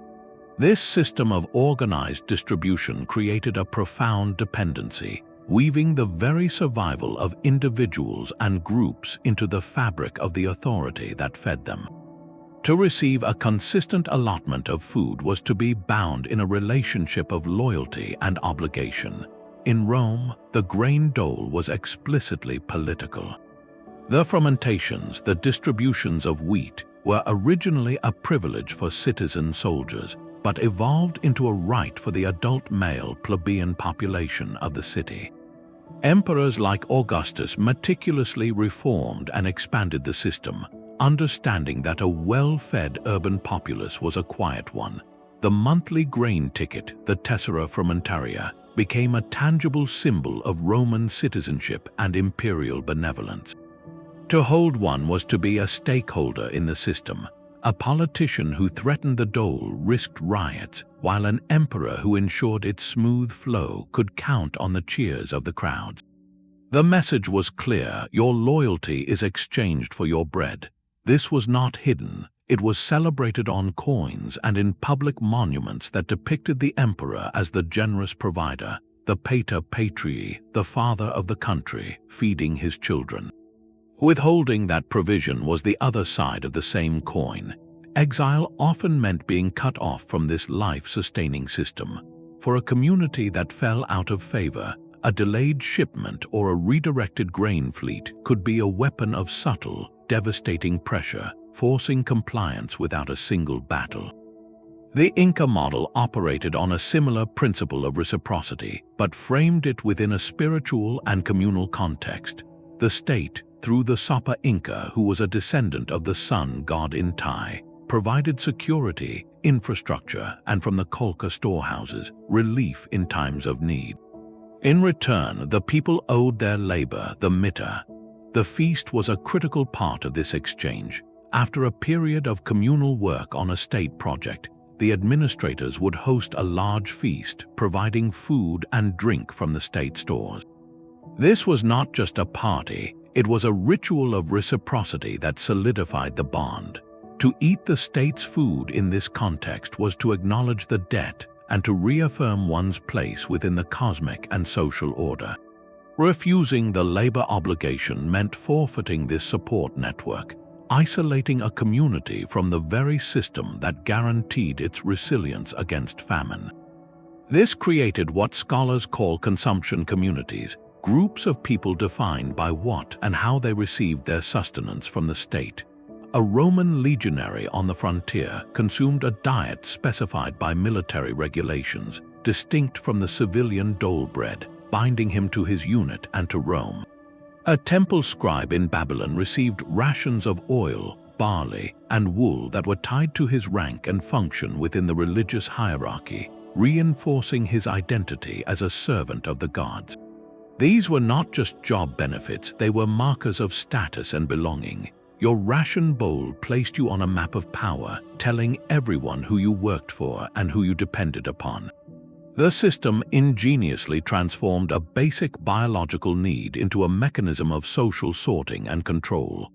This system of organized distribution created a profound dependency, weaving the very survival of individuals and groups into the fabric of the authority that fed them. To receive a consistent allotment of food was to be bound in a relationship of loyalty and obligation. In Rome, the grain dole was explicitly political. The fermentations, the distributions of wheat, were originally a privilege for citizen soldiers, but evolved into a right for the adult male plebeian population of the city. Emperors like Augustus meticulously reformed and expanded the system, understanding that a well-fed urban populace was a quiet one. The monthly grain ticket, the tessera frumentaria, became a tangible symbol of Roman citizenship and imperial benevolence. To hold one was to be a stakeholder in the system. A politician who threatened the dole risked riots, while an emperor who ensured its smooth flow could count on the cheers of the crowds. The message was clear: your loyalty is exchanged for your bread. This was not hidden. It was celebrated on coins and in public monuments that depicted the emperor as the generous provider, the pater patrii, the father of the country, feeding his children. Withholding that provision was the other side of the same coin. Exile often meant being cut off from this life-sustaining system. For a community that fell out of favor, a delayed shipment or a redirected grain fleet could be a weapon of subtle, devastating pressure, forcing compliance without a single battle. The Inca model operated on a similar principle of reciprocity, but framed it within a spiritual and communal context. The state, through the Sapa Inca, who was a descendant of the sun god Inti, provided security, infrastructure, and from the qollqa storehouses, relief in times of need. In return, the people owed their labor, the Mita. The feast was a critical part of this exchange. After a period of communal work on a state project, the administrators would host a large feast, providing food and drink from the state stores. This was not just a party, it was a ritual of reciprocity that solidified the bond. To eat the state's food in this context was to acknowledge the debt and to reaffirm one's place within the cosmic and social order. Refusing the labor obligation meant forfeiting this support network, isolating a community from the very system that guaranteed its resilience against famine. This created what scholars call consumption communities, groups of people defined by what and how they received their sustenance from the state. A Roman legionary on the frontier consumed a diet specified by military regulations, distinct from the civilian dole bread, binding him to his unit and to Rome. A temple scribe in Babylon received rations of oil, barley, and wool that were tied to his rank and function within the religious hierarchy, reinforcing his identity as a servant of the gods. These were not just job benefits, they were markers of status and belonging. Your ration bowl placed you on a map of power, telling everyone who you worked for and who you depended upon. The system ingeniously transformed a basic biological need into a mechanism of social sorting and control.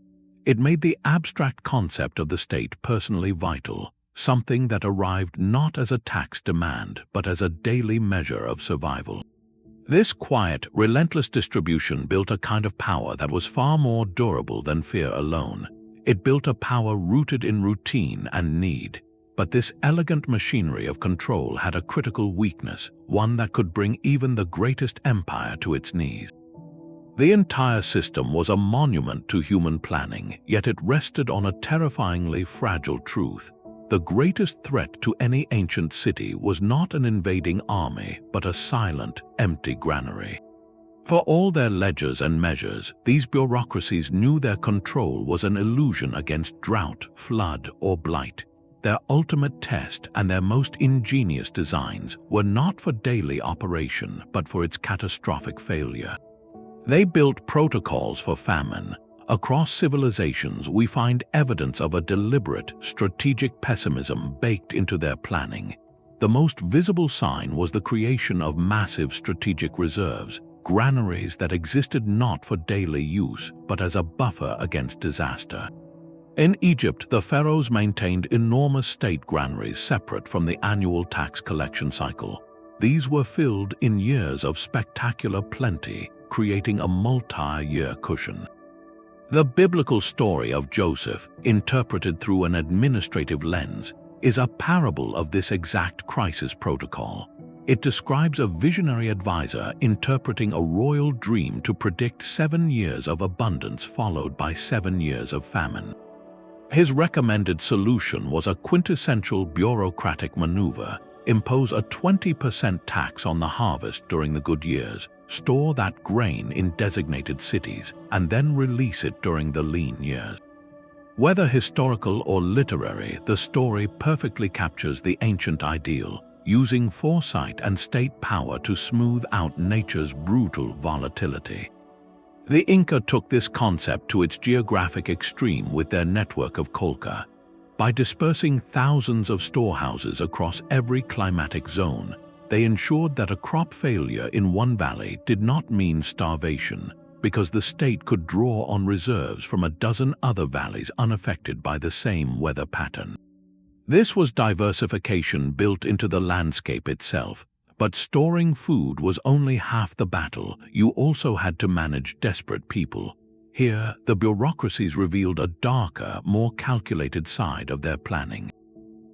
It made the abstract concept of the state personally vital, something that arrived not as a tax demand but as a daily measure of survival. This quiet, relentless distribution built a kind of power that was far more durable than fear alone. It built a power rooted in routine and need. But this elegant machinery of control had a critical weakness, one that could bring even the greatest empire to its knees. The entire system was a monument to human planning, yet it rested on a terrifyingly fragile truth. The greatest threat to any ancient city was not an invading army, but a silent, empty granary. For all their ledgers and measures, these bureaucracies knew their control was an illusion against drought, flood, or blight. Their ultimate test and their most ingenious designs were not for daily operation, but for its catastrophic failure. They built protocols for famine. Across civilizations, we find evidence of a deliberate, strategic pessimism baked into their planning. The most visible sign was the creation of massive strategic reserves, granaries that existed not for daily use, but as a buffer against disaster. In Egypt, the pharaohs maintained enormous state granaries separate from the annual tax collection cycle. These were filled in years of spectacular plenty, creating a multi-year cushion. The biblical story of Joseph, interpreted through an administrative lens, is a parable of this exact crisis protocol. It describes a visionary advisor interpreting a royal dream to predict 7 years of abundance followed by 7 years of famine. His recommended solution was a quintessential bureaucratic maneuver: impose a 20% tax on the harvest during the good years, store that grain in designated cities, and then release it during the lean years. Whether historical or literary, the story perfectly captures the ancient ideal, using foresight and state power to smooth out nature's brutal volatility. The Inca took this concept to its geographic extreme with their network of qollqa. By dispersing thousands of storehouses across every climatic zone, they ensured that a crop failure in one valley did not mean starvation, because the state could draw on reserves from a dozen other valleys unaffected by the same weather pattern. This was diversification built into the landscape itself, but storing food was only half the battle. You also had to manage desperate people. Here, the bureaucracies revealed a darker, more calculated side of their planning.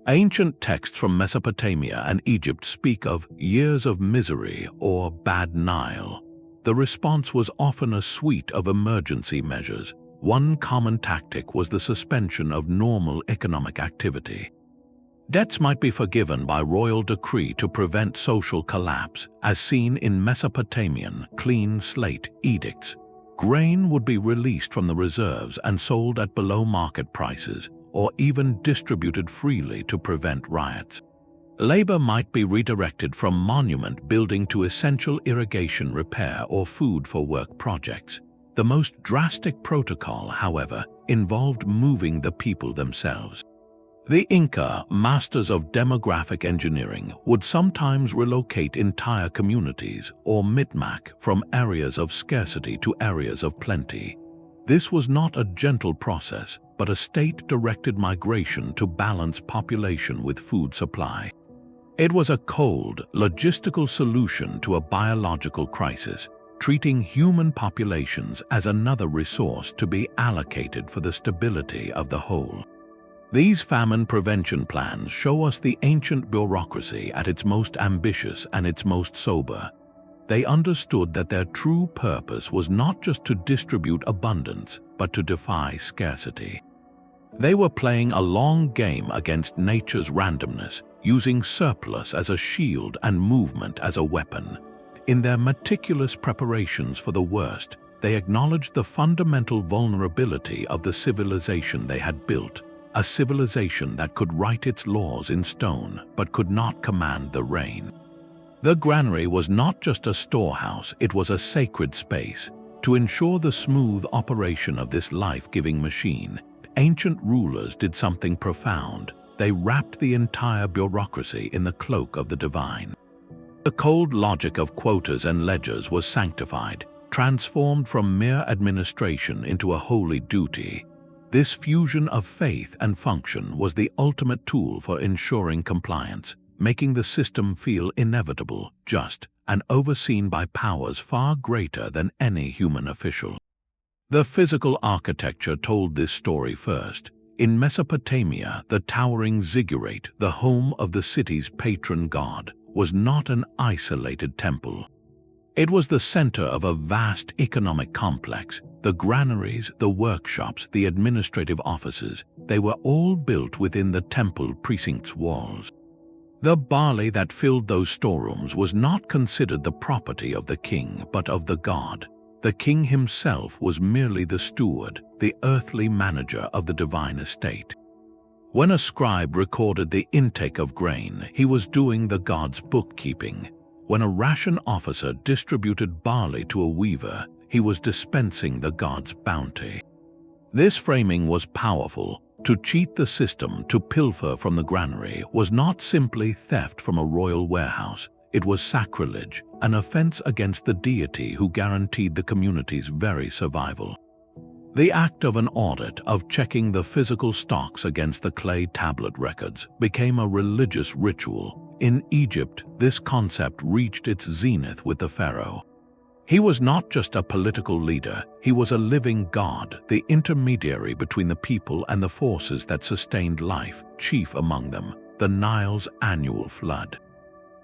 Ancient texts from Mesopotamia and Egypt speak of years of misery or bad Nile. The response was often a suite of emergency measures. One common tactic was the suspension of normal economic activity. Debts might be forgiven by royal decree to prevent social collapse, as seen in Mesopotamian clean slate edicts. Grain would be released from the reserves and sold at below market prices, or even distributed freely to prevent riots. Labor might be redirected from monument building to essential irrigation repair or food for work projects. The most drastic protocol, however, involved moving the people themselves. The Inca, masters of demographic engineering, would sometimes relocate entire communities or mitmak from areas of scarcity to areas of plenty. This was not a gentle process, but a state-directed migration to balance population with food supply. It was a cold, logistical solution to a biological crisis, treating human populations as another resource to be allocated for the stability of the whole. These famine prevention plans show us the ancient bureaucracy at its most ambitious and its most sober. They understood that their true purpose was not just to distribute abundance, but to defy scarcity. They were playing a long game against nature's randomness, using surplus as a shield and movement as a weapon. In their meticulous preparations for the worst, they acknowledged the fundamental vulnerability of the civilization they had built. A civilization that could write its laws in stone but could not command the rain. The granary was not just a storehouse, it was a sacred space. To ensure the smooth operation of this life-giving machine, ancient rulers did something profound. They wrapped the entire bureaucracy in the cloak of the divine. The cold logic of quotas and ledgers was sanctified, transformed from mere administration into a holy duty. This fusion of faith and function was the ultimate tool for ensuring compliance, making the system feel inevitable, just, and overseen by powers far greater than any human official. The physical architecture told this story first. In Mesopotamia, the towering ziggurat, the home of the city's patron god, was not an isolated temple. It was the center of a vast economic complex. The granaries, the workshops, the administrative offices, they were all built within the temple precinct's walls. The barley that filled those storerooms was not considered the property of the king, but of the god. The king himself was merely the steward, the earthly manager of the divine estate. When a scribe recorded the intake of grain, he was doing the god's bookkeeping. When a ration officer distributed barley to a weaver, he was dispensing the god's bounty. This framing was powerful. To cheat the system, to pilfer from the granary, was not simply theft from a royal warehouse. It was sacrilege, an offense against the deity who guaranteed the community's very survival. The act of an audit, of checking the physical stocks against the clay tablet records, became a religious ritual. In Egypt, this concept reached its zenith with the pharaoh. He was not just a political leader, he was a living god, the intermediary between the people and the forces that sustained life, chief among them, the Nile's annual flood.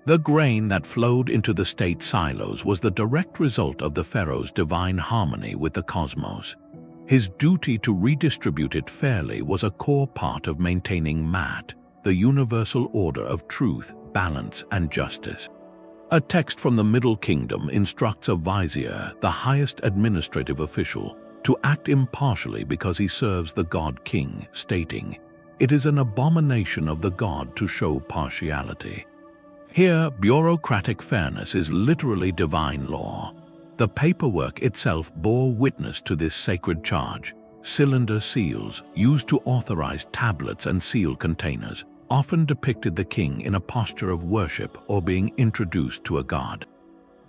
The grain that flowed into the state silos was the direct result of the pharaoh's divine harmony with the cosmos. His duty to redistribute it fairly was a core part of maintaining Mat, the universal order of truth, balance, and justice. A text from the Middle Kingdom instructs a vizier, the highest administrative official, to act impartially because he serves the god-king, stating, "It is an abomination of the god to show partiality." Here, bureaucratic fairness is literally divine law. The paperwork itself bore witness to this sacred charge. Cylinder seals, used to authorize tablets and seal containers, often depicted the king in a posture of worship or being introduced to a god.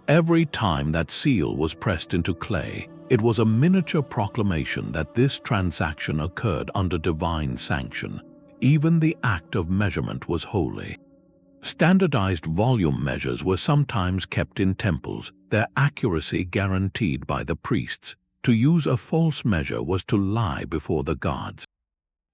Every time that seal was pressed into clay, it was a miniature proclamation that this transaction occurred under divine sanction. Even the act of measurement was holy. Standardized volume measures were sometimes kept in temples, their accuracy guaranteed by the priests. To use a false measure was to lie before the gods.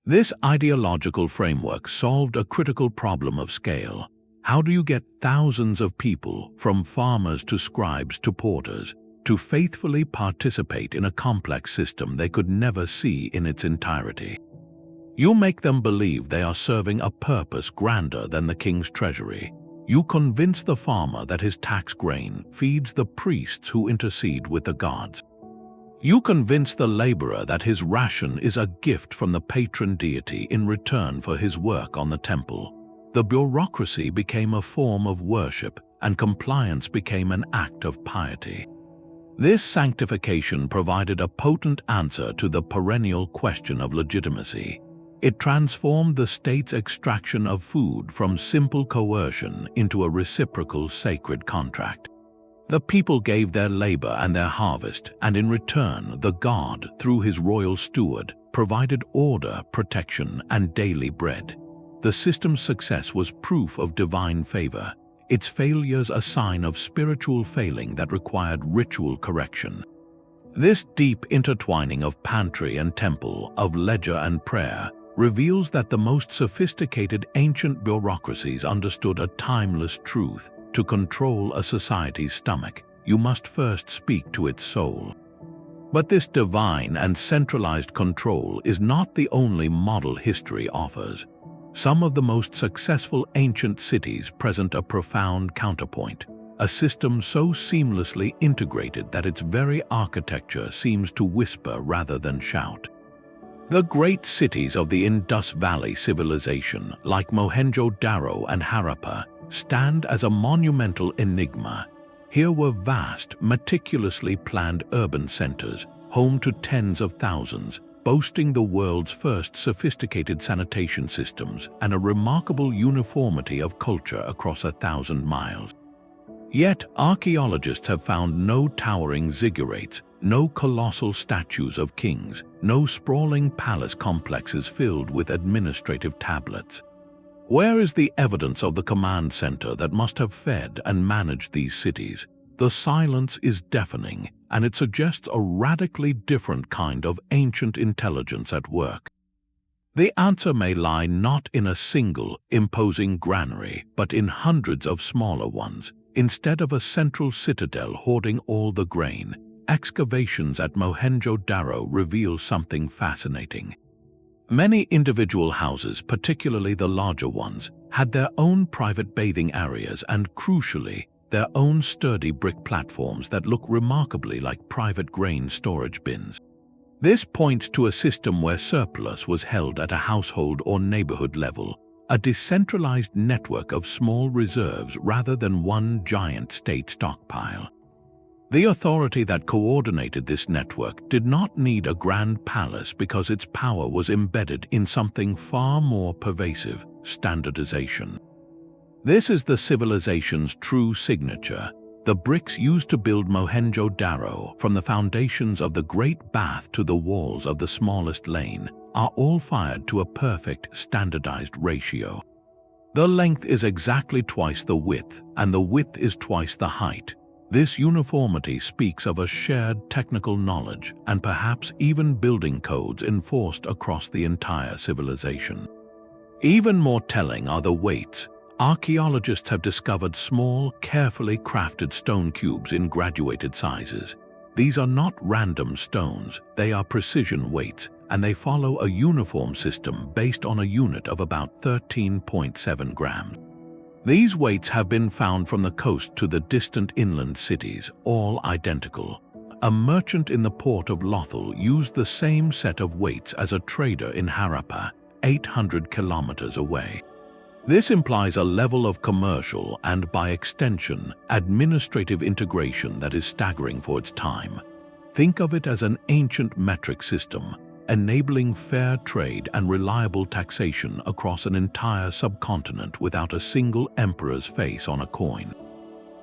This ideological framework solved a critical problem of scale. How do you get thousands of people, from farmers to scribes to porters, to faithfully participate in a complex system they could never see in its entirety? You make them believe they are serving a purpose grander than the king's treasury. You convince the farmer that his tax grain feeds the priests who intercede with the gods. You convince the laborer that his ration is a gift from the patron deity in return for his work on the temple. The bureaucracy became a form of worship, and compliance became an act of piety. This sanctification provided a potent answer to the perennial question of legitimacy. It transformed the state's extraction of food from simple coercion into a reciprocal sacred contract. The people gave their labor and their harvest, and in return, the god, through his royal steward, provided order, protection, and daily bread. The system's success was proof of divine favor, its failures a sign of spiritual failing that required ritual correction. This deep intertwining of pantry and temple, of ledger and prayer, reveals that the most sophisticated ancient bureaucracies understood a timeless truth. To control a society's stomach, you must first speak to its soul. But this divine and centralized control is not the only model history offers. Some of the most successful ancient cities present a profound counterpoint, a system so seamlessly integrated that its very architecture seems to whisper rather than shout. The great cities of the Indus Valley civilization, like Mohenjo-Daro and Harappa, stand as a monumental enigma. Here were vast, meticulously planned urban centers, home to tens of thousands, boasting the world's first sophisticated sanitation systems and a remarkable uniformity of culture across 1,000 miles. Yet, archaeologists have found no towering ziggurats, no colossal statues of kings, no sprawling palace complexes filled with administrative tablets. Where is the evidence of the command center that must have fed and managed these cities? The silence is deafening, and it suggests a radically different kind of ancient intelligence at work. The answer may lie not in a single, imposing granary, but in hundreds of smaller ones. Instead of a central citadel hoarding all the grain, excavations at Mohenjo-Daro reveal something fascinating. Many individual houses, particularly the larger ones, had their own private bathing areas and, crucially, their own sturdy brick platforms that look remarkably like private grain storage bins. This points to a system where surplus was held at a household or neighborhood level, a decentralized network of small reserves rather than one giant state stockpile. The authority that coordinated this network did not need a grand palace because its power was embedded in something far more pervasive: standardization. This is the civilization's true signature. The bricks used to build Mohenjo-Daro, from the foundations of the Great Bath to the walls of the smallest lane, are all fired to a perfect standardized ratio. The length is exactly twice the width, and the width is twice the height. This uniformity speaks of a shared technical knowledge and perhaps even building codes enforced across the entire civilization. Even more telling are the weights. Archaeologists have discovered small, carefully crafted stone cubes in graduated sizes. These are not random stones, they are precision weights, and they follow a uniform system based on a unit of about 13.7 grams. These weights have been found from the coast to the distant inland cities, all identical. A merchant in the port of Lothal used the same set of weights as a trader in Harappa, 800 kilometers away. This implies a level of commercial and, by extension, administrative integration that is staggering for its time. Think of it as an ancient metric system, enabling fair trade and reliable taxation across an entire subcontinent without a single emperor's face on a coin.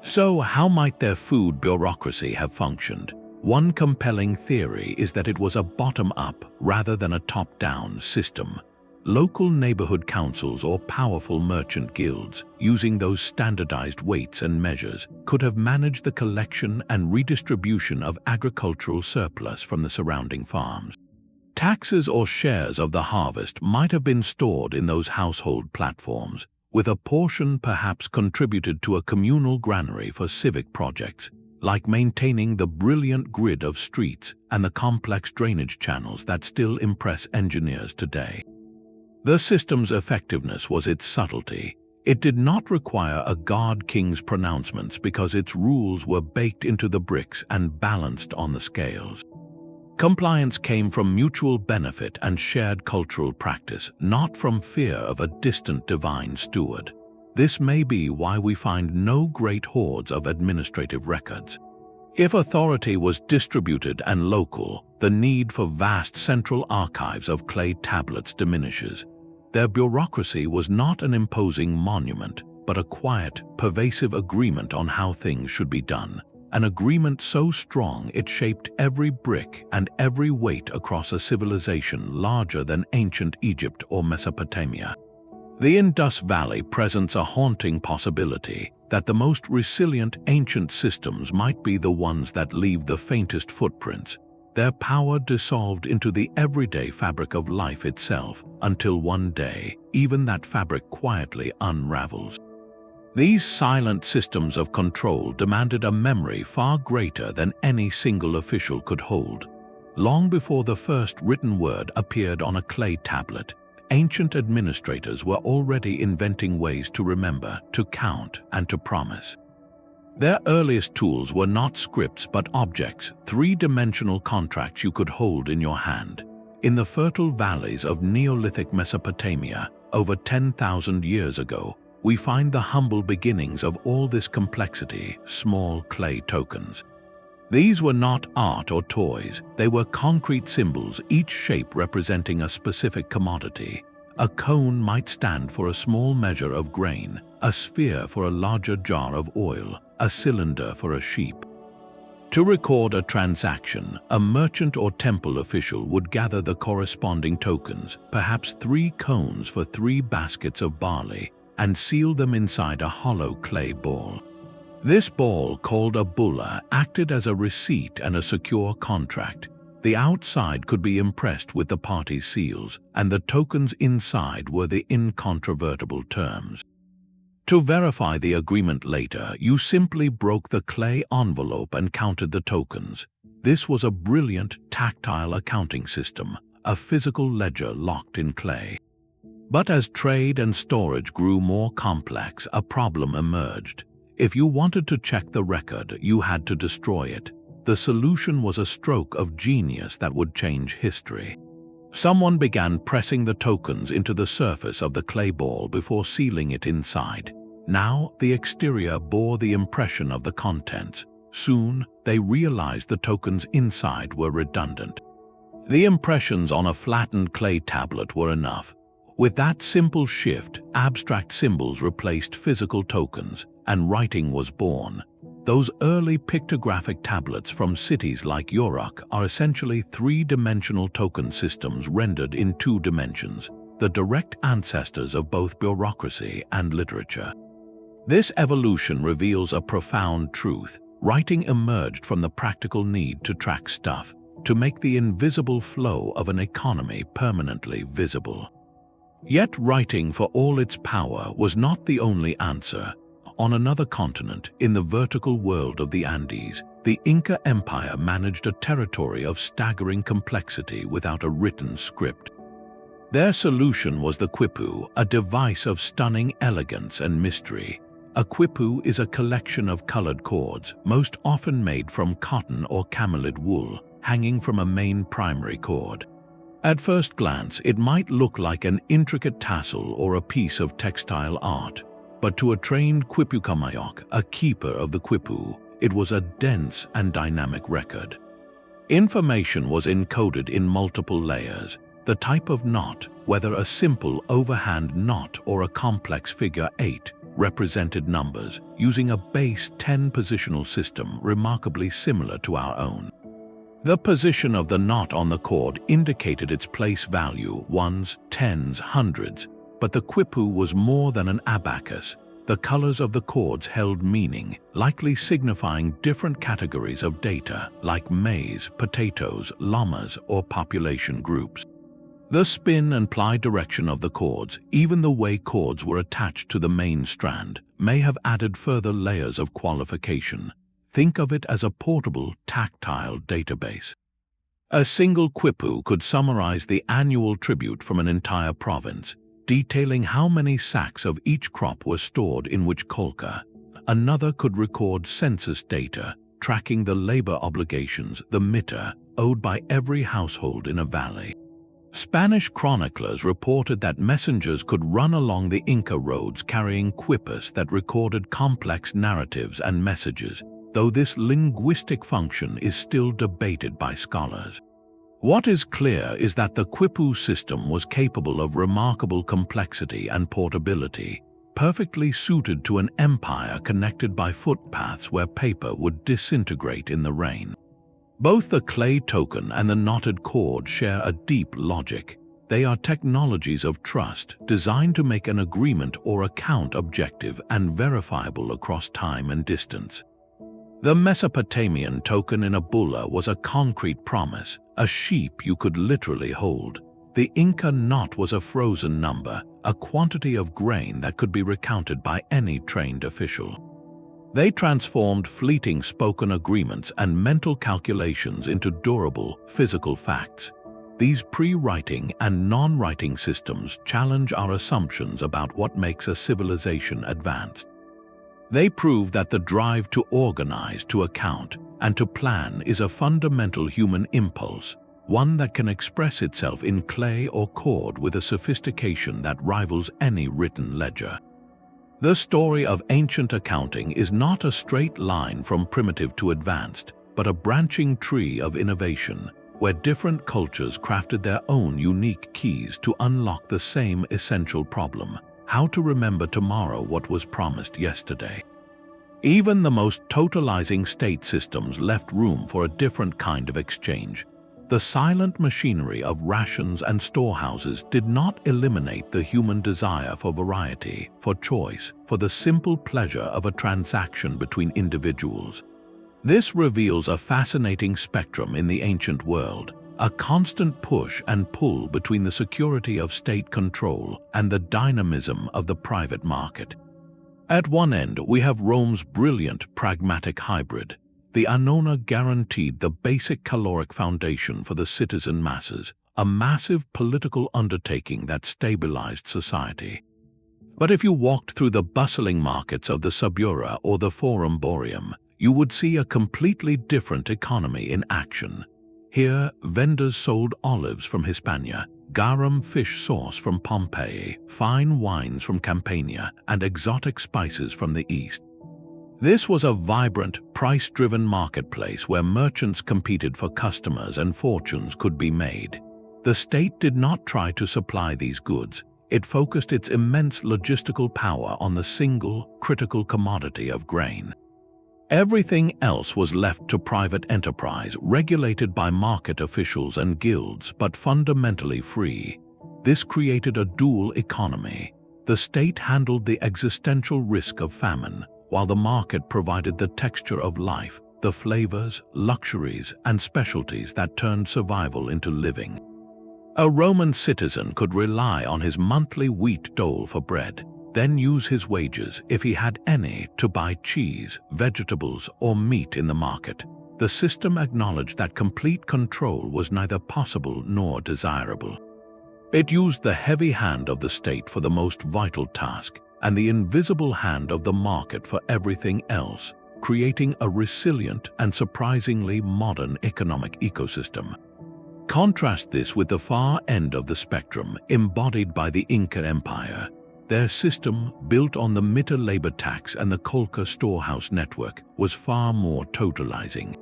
So, how might their food bureaucracy have functioned? One compelling theory is that it was a bottom-up rather than a top-down system. Local neighborhood councils or powerful merchant guilds, using those standardized weights and measures, could have managed the collection and redistribution of agricultural surplus from the surrounding farms. Taxes or shares of the harvest might have been stored in those household platforms, with a portion perhaps contributed to a communal granary for civic projects, like maintaining the brilliant grid of streets and the complex drainage channels that still impress engineers today. The system's effectiveness was its subtlety. It did not require a god-king's pronouncements because its rules were baked into the bricks and balanced on the scales. Compliance came from mutual benefit and shared cultural practice, not from fear of a distant divine steward. This may be why we find no great hoards of administrative records. If authority was distributed and local, the need for vast central archives of clay tablets diminishes. Their bureaucracy was not an imposing monument, but a quiet, pervasive agreement on how things should be done. An agreement so strong it shaped every brick and every weight across a civilization larger than ancient Egypt or Mesopotamia. The Indus Valley presents a haunting possibility that the most resilient ancient systems might be the ones that leave the faintest footprints, their power dissolved into the everyday fabric of life itself, until one day, even that fabric quietly unravels. These silent systems of control demanded a memory far greater than any single official could hold. Long before the first written word appeared on a clay tablet, ancient administrators were already inventing ways to remember, to count, and to promise. Their earliest tools were not scripts but objects, three-dimensional contracts you could hold in your hand. In the fertile valleys of Neolithic Mesopotamia, over 10,000 years ago, we find the humble beginnings of all this complexity, small clay tokens. These were not art or toys, they were concrete symbols, each shape representing a specific commodity. A cone might stand for a small measure of grain, a sphere for a larger jar of oil, a cylinder for a sheep. To record a transaction, a merchant or temple official would gather the corresponding tokens, perhaps 3 cones for 3 baskets of barley, and seal them inside a hollow clay ball. This ball, called a bulla, acted as a receipt and a secure contract. The outside could be impressed with the party's seals, and the tokens inside were the incontrovertible terms. To verify the agreement later, you simply broke the clay envelope and counted the tokens. This was a brilliant, tactile accounting system, a physical ledger locked in clay. But as trade and storage grew more complex, a problem emerged. If you wanted to check the record, you had to destroy it. The solution was a stroke of genius that would change history. Someone began pressing the tokens into the surface of the clay ball before sealing it inside. Now, the exterior bore the impression of the contents. Soon, they realized the tokens inside were redundant. The impressions on a flattened clay tablet were enough. With that simple shift, abstract symbols replaced physical tokens, and writing was born. Those early pictographic tablets from cities like Uruk are essentially 3-dimensional token systems rendered in 2 dimensions, the direct ancestors of both bureaucracy and literature. This evolution reveals a profound truth. writing emerged from the practical need to track stuff, to make the invisible flow of an economy permanently visible. Yet writing, for all its power, was not the only answer. On another continent, in the vertical world of the Andes, the Inca Empire managed a territory of staggering complexity without a written script. Their solution was the quipu, a device of stunning elegance and mystery. A quipu is a collection of colored cords, most often made from cotton or camelid wool, hanging from a main primary cord. At first glance, it might look like an intricate tassel or a piece of textile art, but to a trained quipukamayok, a keeper of the quipu, it was a dense and dynamic record. Information was encoded in multiple layers. The type of knot, whether a simple overhand knot or a complex figure 8, represented numbers, using a base 10 positional system remarkably similar to our own. The position of the knot on the cord indicated its place value, ones, tens, hundreds, but the quipu was more than an abacus. The colors of the cords held meaning, likely signifying different categories of data, like maize, potatoes, llamas, or population groups. The spin and ply direction of the cords, even the way cords were attached to the main strand, may have added further layers of qualification. Think of it as a portable, tactile database. A single quipu could summarize the annual tribute from an entire province, detailing how many sacks of each crop were stored in which qollqa. Another could record census data, tracking the labor obligations, the Mita, owed by every household in a valley. Spanish chroniclers reported that messengers could run along the Inca roads carrying quipus that recorded complex narratives and messages, though this linguistic function is still debated by scholars. What is clear is that the quipu system was capable of remarkable complexity and portability, perfectly suited to an empire connected by footpaths where paper would disintegrate in the rain. Both the clay token and the knotted cord share a deep logic. They are technologies of trust designed to make an agreement or account objective and verifiable across time and distance. The Mesopotamian token in a bulla was a concrete promise, a sheep you could literally hold. The Inca knot was a frozen number, a quantity of grain that could be recounted by any trained official. They transformed fleeting spoken agreements and mental calculations into durable, physical facts. These pre-writing and non-writing systems challenge our assumptions about what makes a civilization advanced. They prove that the drive to organize, to account, and to plan is a fundamental human impulse, one that can express itself in clay or cord with a sophistication that rivals any written ledger. The story of ancient accounting is not a straight line from primitive to advanced, but a branching tree of innovation, where different cultures crafted their own unique keys to unlock the same essential problem: how to remember tomorrow what was promised yesterday. Even the most totalizing state systems left room for a different kind of exchange. The silent machinery of rations and storehouses did not eliminate the human desire for variety, for choice, for the simple pleasure of a transaction between individuals. This reveals a fascinating spectrum in the ancient world, a constant push and pull between the security of state control and the dynamism of the private market. At one end, we have Rome's brilliant, pragmatic hybrid. The Annona guaranteed the basic caloric foundation for the citizen masses, a massive political undertaking that stabilized society. But if you walked through the bustling markets of the Subura or the Forum Boreum, you would see a completely different economy in action. Here, vendors sold olives from Hispania, garum fish sauce from Pompeii, fine wines from Campania, and exotic spices from the East. This was a vibrant, price-driven marketplace where merchants competed for customers and fortunes could be made. The state did not try to supply these goods. It focused its immense logistical power on the single, critical commodity of grain. Everything else was left to private enterprise, regulated by market officials and guilds, but fundamentally free. This created a dual economy. The state handled the existential risk of famine, while the market provided the texture of life, the flavors, luxuries, and specialties that turned survival into living. A Roman citizen could rely on his monthly wheat dole for bread, then use his wages, if he had any, to buy cheese, vegetables, or meat in the market. The system acknowledged that complete control was neither possible nor desirable. It used the heavy hand of the state for the most vital task, and the invisible hand of the market for everything else, creating a resilient and surprisingly modern economic ecosystem. Contrast this with the far end of the spectrum, embodied by the Inca Empire. Their system, built on the Mita labor tax and the qollqa storehouse network, was far more totalizing.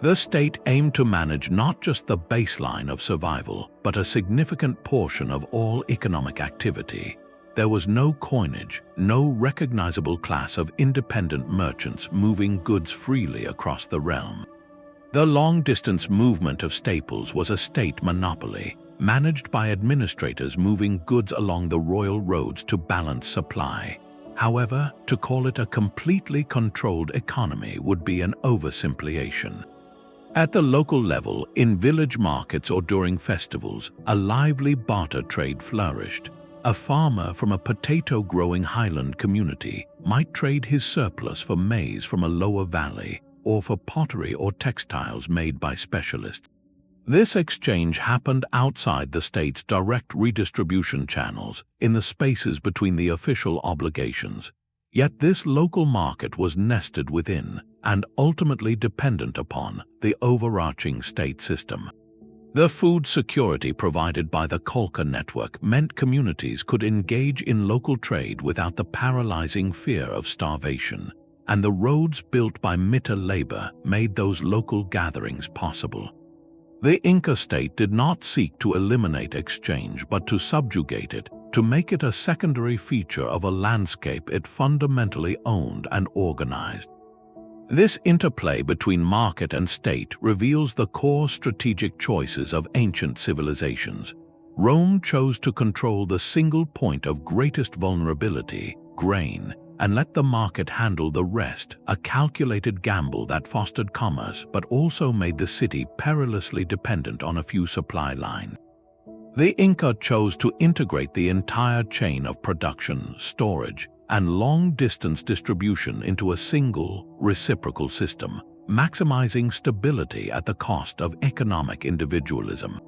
The state aimed to manage not just the baseline of survival, but a significant portion of all economic activity. There was no coinage, no recognizable class of independent merchants moving goods freely across the realm. The long-distance movement of staples was a state monopoly, managed by administrators moving goods along the royal roads to balance supply. However, to call it a completely controlled economy would be an oversimplification. At the local level, in village markets or during festivals, a lively barter trade flourished. A farmer from a potato-growing highland community might trade his surplus for maize from a lower valley, or for pottery or textiles made by specialists. This exchange happened outside the state's direct redistribution channels, in the spaces between the official obligations. Yet this local market was nested within, and ultimately dependent upon, the overarching state system. The food security provided by the qollqa network meant communities could engage in local trade without the paralyzing fear of starvation, and the roads built by Mita labor made those local gatherings possible. The Inca state did not seek to eliminate exchange but to subjugate it, to make it a secondary feature of a landscape it fundamentally owned and organized. This interplay between market and state reveals the core strategic choices of ancient civilizations. Rome chose to control the single point of greatest vulnerability, grain, and let the market handle the rest, a calculated gamble that fostered commerce but also made the city perilously dependent on a few supply lines. The Inca chose to integrate the entire chain of production, storage, and long-distance distribution into a single, reciprocal system, maximizing stability at the cost of economic individualism.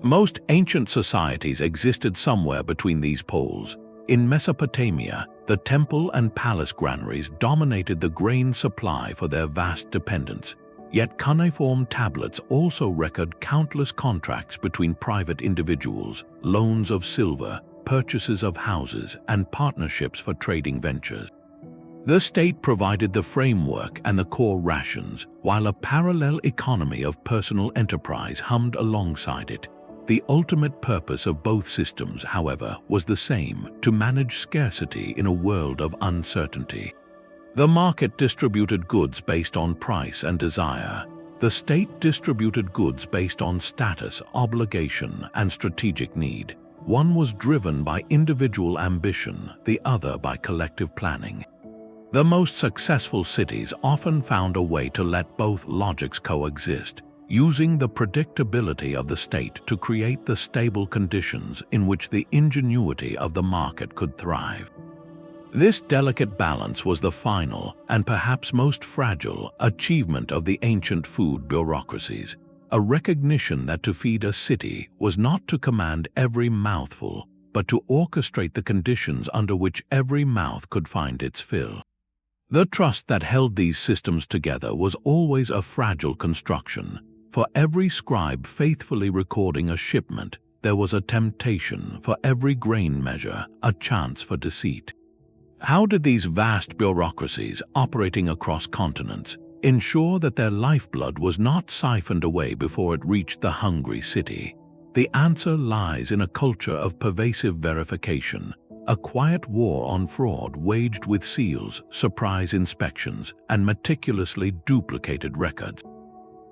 Most ancient societies existed somewhere between these poles. In Mesopotamia, the temple and palace granaries dominated the grain supply for their vast dependence. Yet cuneiform tablets also record countless contracts between private individuals, loans of silver, purchases of houses, and partnerships for trading ventures. The state provided the framework and the core rations, while a parallel economy of personal enterprise hummed alongside it. The ultimate purpose of both systems, however, was the same: to manage scarcity in a world of uncertainty. The market distributed goods based on price and desire. The state distributed goods based on status, obligation, and strategic need. One was driven by individual ambition, the other by collective planning. The most successful cities often found a way to let both logics coexist, using the predictability of the state to create the stable conditions in which the ingenuity of the market could thrive. This delicate balance was the final, and perhaps most fragile, achievement of the ancient food bureaucracies. A recognition that to feed a city was not to command every mouthful, but to orchestrate the conditions under which every mouth could find its fill. The trust that held these systems together was always a fragile construction. For every scribe faithfully recording a shipment, there was a temptation; for every grain measure, a chance for deceit. How did these vast bureaucracies, operating across continents, ensure that their lifeblood was not siphoned away before it reached the hungry city? The answer lies in a culture of pervasive verification, a quiet war on fraud waged with seals, surprise inspections, and meticulously duplicated records.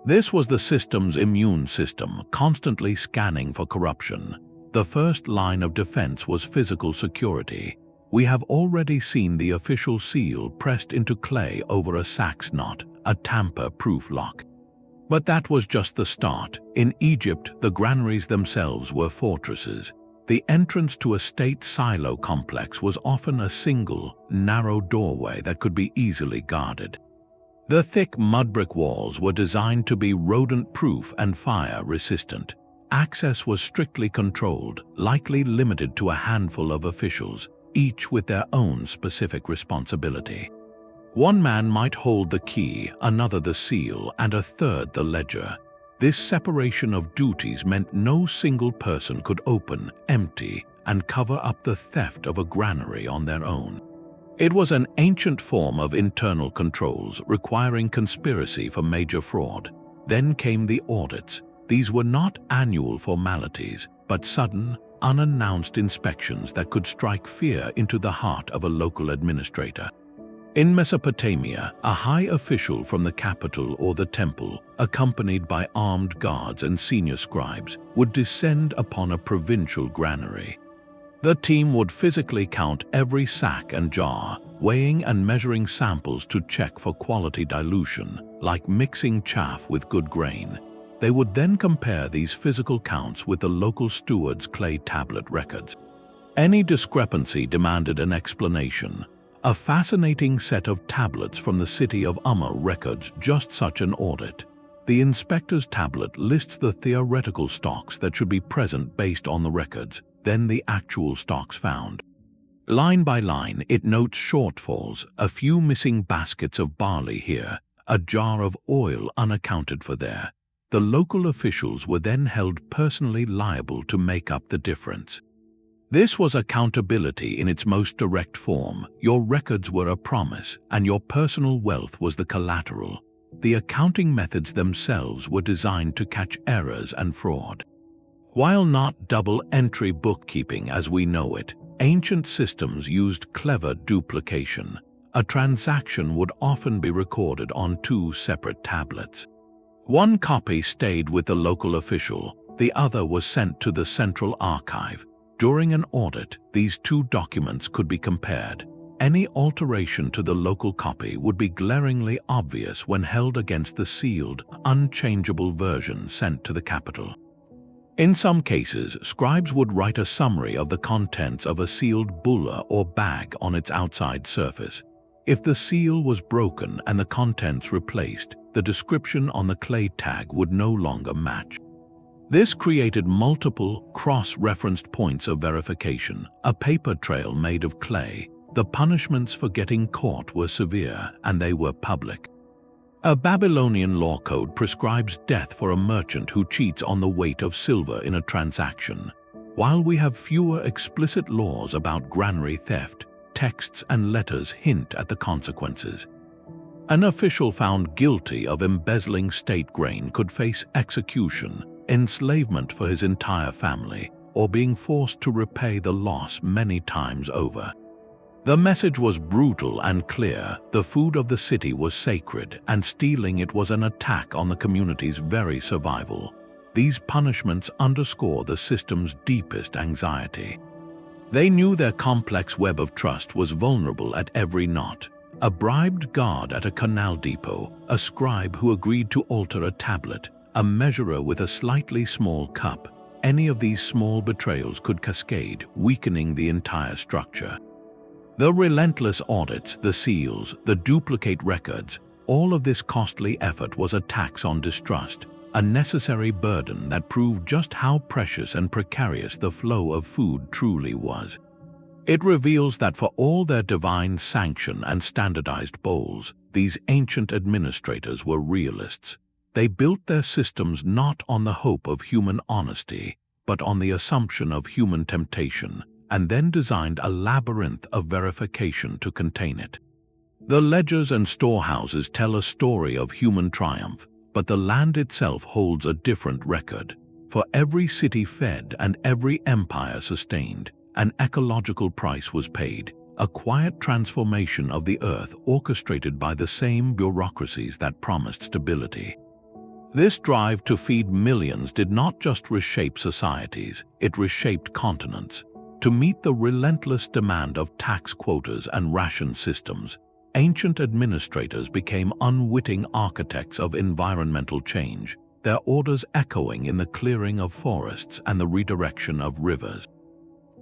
This was the system's immune system, constantly scanning for corruption. The first line of defense was physical security. We have already seen the official seal pressed into clay over a sax knot, a tamper-proof lock. But that was just the start. In Egypt, the granaries themselves were fortresses. The entrance to a state silo complex was often a single, narrow doorway that could be easily guarded. The thick mud brick walls were designed to be rodent-proof and fire-resistant. Access was strictly controlled, likely limited to a handful of officials, each with their own specific responsibility. One man might hold the key, another the seal, and a third the ledger. This separation of duties meant no single person could open, empty, and cover up the theft of a granary on their own. It was an ancient form of internal controls, requiring conspiracy for major fraud. Then came the audits. These were not annual formalities, but sudden, unannounced inspections that could strike fear into the heart of a local administrator. In Mesopotamia, a high official from the capital or the temple, accompanied by armed guards and senior scribes, would descend upon a provincial granary. The team would physically count every sack and jar, weighing and measuring samples to check for quality dilution, like mixing chaff with good grain. They would then compare these physical counts with the local steward's clay tablet records. Any discrepancy demanded an explanation. A fascinating set of tablets from the city of Umma records just such an audit. The inspector's tablet lists the theoretical stocks that should be present based on the records, then the actual stocks found. Line by line, it notes shortfalls, a few missing baskets of barley here, a jar of oil unaccounted for there. The local officials were then held personally liable to make up the difference. This was accountability in its most direct form. Your records were a promise, and your personal wealth was the collateral. The accounting methods themselves were designed to catch errors and fraud. While not double-entry bookkeeping as we know it, ancient systems used clever duplication. A transaction would often be recorded on two separate tablets. One copy stayed with the local official, the other was sent to the central archive. During an audit, these two documents could be compared. Any alteration to the local copy would be glaringly obvious when held against the sealed, unchangeable version sent to the capital. In some cases, scribes would write a summary of the contents of a sealed bulla or bag on its outside surface. If the seal was broken and the contents replaced, the description on the clay tag would no longer match. This created multiple cross-referenced points of verification, a paper trail made of clay. The punishments for getting caught were severe, and they were public. A Babylonian law code prescribes death for a merchant who cheats on the weight of silver in a transaction. While we have fewer explicit laws about granary theft, texts and letters hint at the consequences. An official found guilty of embezzling state grain could face execution, enslavement for his entire family, or being forced to repay the loss many times over. The message was brutal and clear. The food of the city was sacred, and stealing it was an attack on the community's very survival. These punishments underscore the system's deepest anxiety. They knew their complex web of trust was vulnerable at every knot. A bribed guard at a canal depot, a scribe who agreed to alter a tablet, a measurer with a slightly small cup. Any of these small betrayals could cascade, weakening the entire structure. The relentless audits, the seals, the duplicate records, all of this costly effort was a tax on distrust, a necessary burden that proved just how precious and precarious the flow of food truly was. It reveals that for all their divine sanction and standardized bowls, these ancient administrators were realists. They built their systems not on the hope of human honesty, but on the assumption of human temptation, and then designed a labyrinth of verification to contain it. The ledgers and storehouses tell a story of human triumph, but the land itself holds a different record. For every city fed and every empire sustained, an ecological price was paid, a quiet transformation of the earth orchestrated by the same bureaucracies that promised stability. This drive to feed millions did not just reshape societies, it reshaped continents. To meet the relentless demand of tax quotas and ration systems, ancient administrators became unwitting architects of environmental change, their orders echoing in the clearing of forests and the redirection of rivers.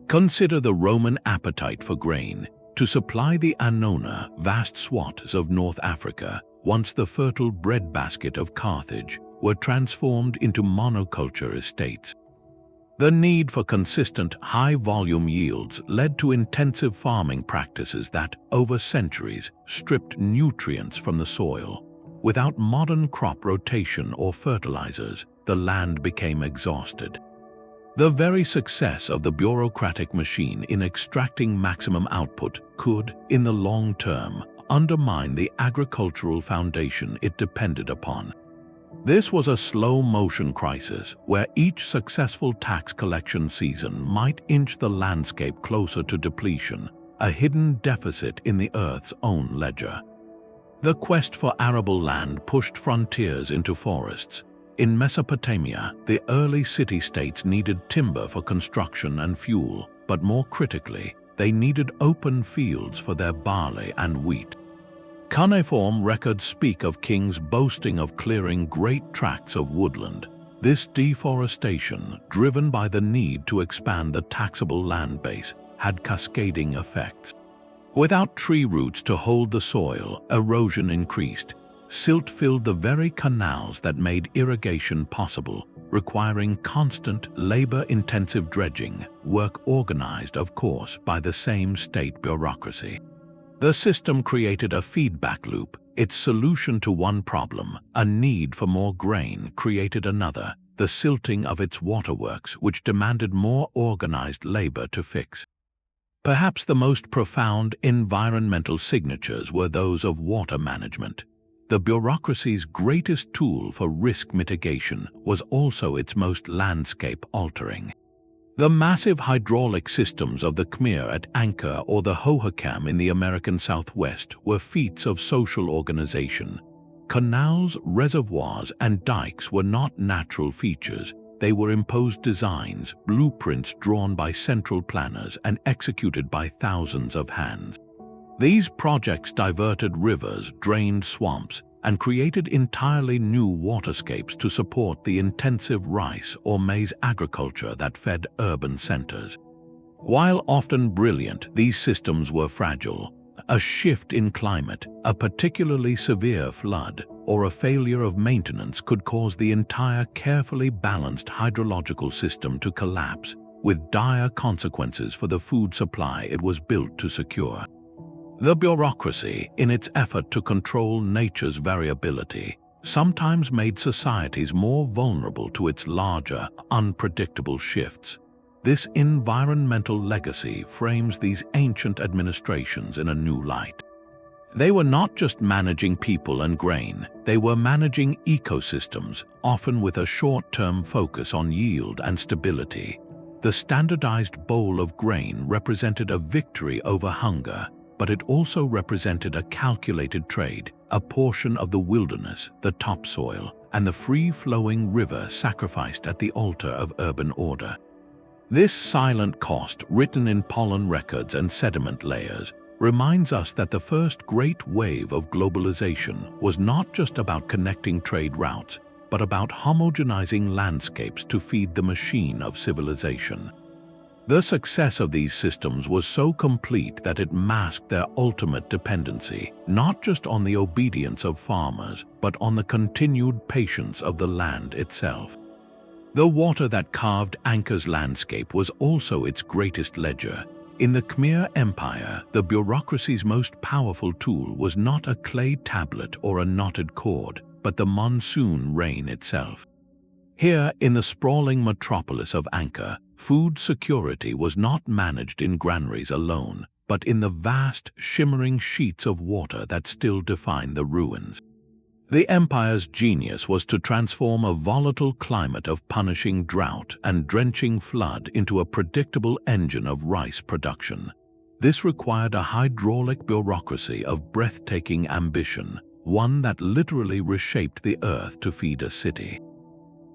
Consider the Roman appetite for grain. To supply the Annona, vast swaths of North Africa, once the fertile breadbasket of Carthage, were transformed into monoculture estates. The need for consistent, high-volume yields led to intensive farming practices that, over centuries, stripped nutrients from the soil. Without modern crop rotation or fertilizers, the land became exhausted. The very success of the bureaucratic machine in extracting maximum output could, in the long term, undermine the agricultural foundation it depended upon. This was a slow-motion crisis where each successful tax collection season might inch the landscape closer to depletion, a hidden deficit in the Earth's own ledger. The quest for arable land pushed frontiers into forests. In Mesopotamia, the early city-states needed timber for construction and fuel, but more critically, they needed open fields for their barley and wheat. Cuneiform records speak of kings boasting of clearing great tracts of woodland. This deforestation, driven by the need to expand the taxable land base, had cascading effects. Without tree roots to hold the soil, erosion increased. Silt filled the very canals that made irrigation possible, requiring constant, labor-intensive dredging, work organized, of course, by the same state bureaucracy. The system created a feedback loop. Its solution to one problem, a need for more grain, created another, the silting of its waterworks, which demanded more organized labor to fix. Perhaps the most profound environmental signatures were those of water management. The bureaucracy's greatest tool for risk mitigation was also its most landscape-altering. The massive hydraulic systems of the Khmer at Angkor or the Hohokam in the American Southwest were feats of social organization. Canals, reservoirs, and dikes were not natural features. They were imposed designs, blueprints drawn by central planners and executed by thousands of hands. These projects diverted rivers, drained swamps, and created entirely new waterscapes to support the intensive rice or maize agriculture that fed urban centers. While often brilliant, these systems were fragile. A shift in climate, a particularly severe flood, or a failure of maintenance could cause the entire carefully balanced hydrological system to collapse, with dire consequences for the food supply it was built to secure. The bureaucracy, in its effort to control nature's variability, sometimes made societies more vulnerable to its larger, unpredictable shifts. This environmental legacy frames these ancient administrations in a new light. They were not just managing people and grain, they were managing ecosystems, often with a short-term focus on yield and stability. The standardized bowl of grain represented a victory over hunger, but it also represented a calculated trade, a portion of the wilderness, the topsoil, and the free-flowing river sacrificed at the altar of urban order. This silent cost, written in pollen records and sediment layers, reminds us that the first great wave of globalization was not just about connecting trade routes, but about homogenizing landscapes to feed the machine of civilization. The success of these systems was so complete that it masked their ultimate dependency, not just on the obedience of farmers, but on the continued patience of the land itself. The water that carved Angkor's landscape was also its greatest ledger. In the Khmer Empire, the bureaucracy's most powerful tool was not a clay tablet or a knotted cord, but the monsoon rain itself. Here, in the sprawling metropolis of Angkor, food security was not managed in granaries alone, but in the vast, shimmering sheets of water that still define the ruins. The empire's genius was to transform a volatile climate of punishing drought and drenching flood into a predictable engine of rice production. This required a hydraulic bureaucracy of breathtaking ambition, one that literally reshaped the earth to feed a city.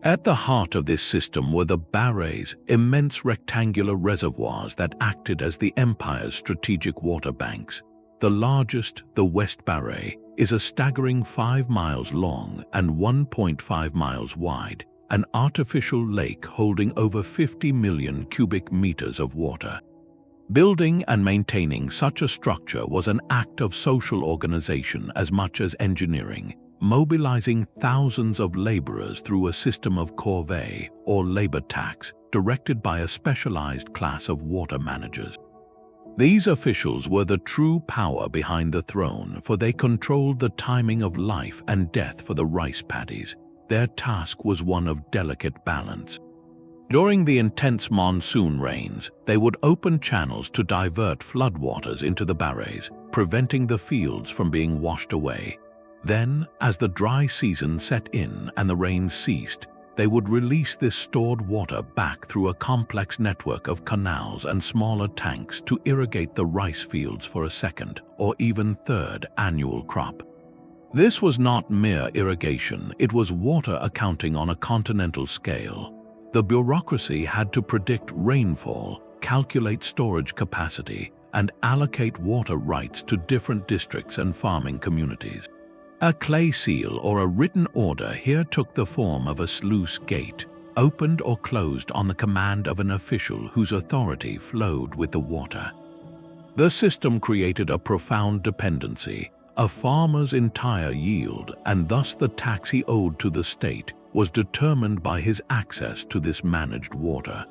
At the heart of this system were the barrays, immense rectangular reservoirs that acted as the empire's strategic water banks. The largest, the West Barray, is a staggering 5 miles long and 1.5 miles wide, an artificial lake holding over 50 million cubic meters of water. Building and maintaining such a structure was an act of social organization as much as engineering, mobilizing thousands of laborers through a system of corvée or labor tax directed by a specialized class of water managers. These officials were the true power behind the throne, for they controlled the timing of life and death for the rice paddies. Their task was one of delicate balance. During the intense monsoon rains, they would open channels to divert floodwaters into the barrays, preventing the fields from being washed away. Then, as the dry season set in and the rains ceased, they would release this stored water back through a complex network of canals and smaller tanks to irrigate the rice fields for a second or even third annual crop. This was not mere irrigation, it was water accounting on a continental scale. The bureaucracy had to predict rainfall, calculate storage capacity, and allocate water rights to different districts and farming communities. A clay seal or a written order here took the form of a sluice gate, opened or closed on the command of an official whose authority flowed with the water. The system created a profound dependency. A farmer's entire yield, and thus the tax he owed to the state, was determined by his access to this managed water.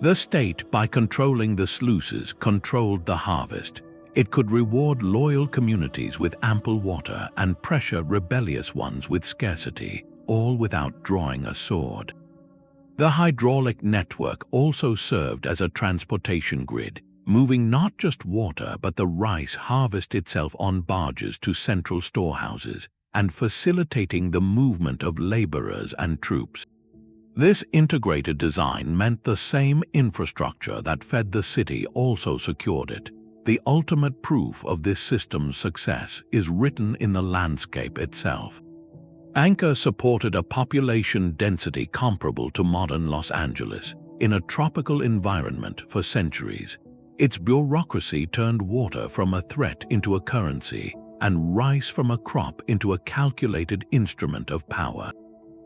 The state, by controlling the sluices, controlled the harvest. It could reward loyal communities with ample water and pressure rebellious ones with scarcity, all without drawing a sword. The hydraulic network also served as a transportation grid, moving not just water but the rice harvest itself on barges to central storehouses, and facilitating the movement of laborers and troops. This integrated design meant the same infrastructure that fed the city also secured it. The ultimate proof of this system's success is written in the landscape itself. Angkor supported a population density comparable to modern Los Angeles in a tropical environment for centuries. Its bureaucracy turned water from a threat into a currency and rice from a crop into a calculated instrument of power.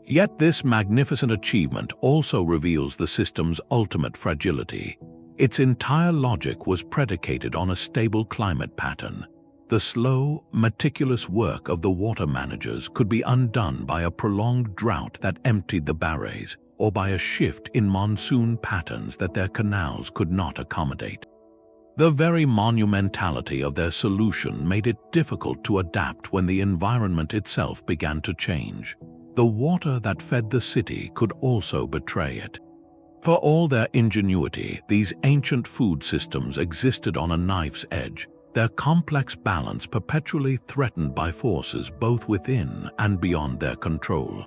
Yet this magnificent achievement also reveals the system's ultimate fragility. Its entire logic was predicated on a stable climate pattern. The slow, meticulous work of the water managers could be undone by a prolonged drought that emptied the barrays, or by a shift in monsoon patterns that their canals could not accommodate. The very monumentality of their solution made it difficult to adapt when the environment itself began to change. The water that fed the city could also betray it. For all their ingenuity, these ancient food systems existed on a knife's edge, their complex balance perpetually threatened by forces both within and beyond their control.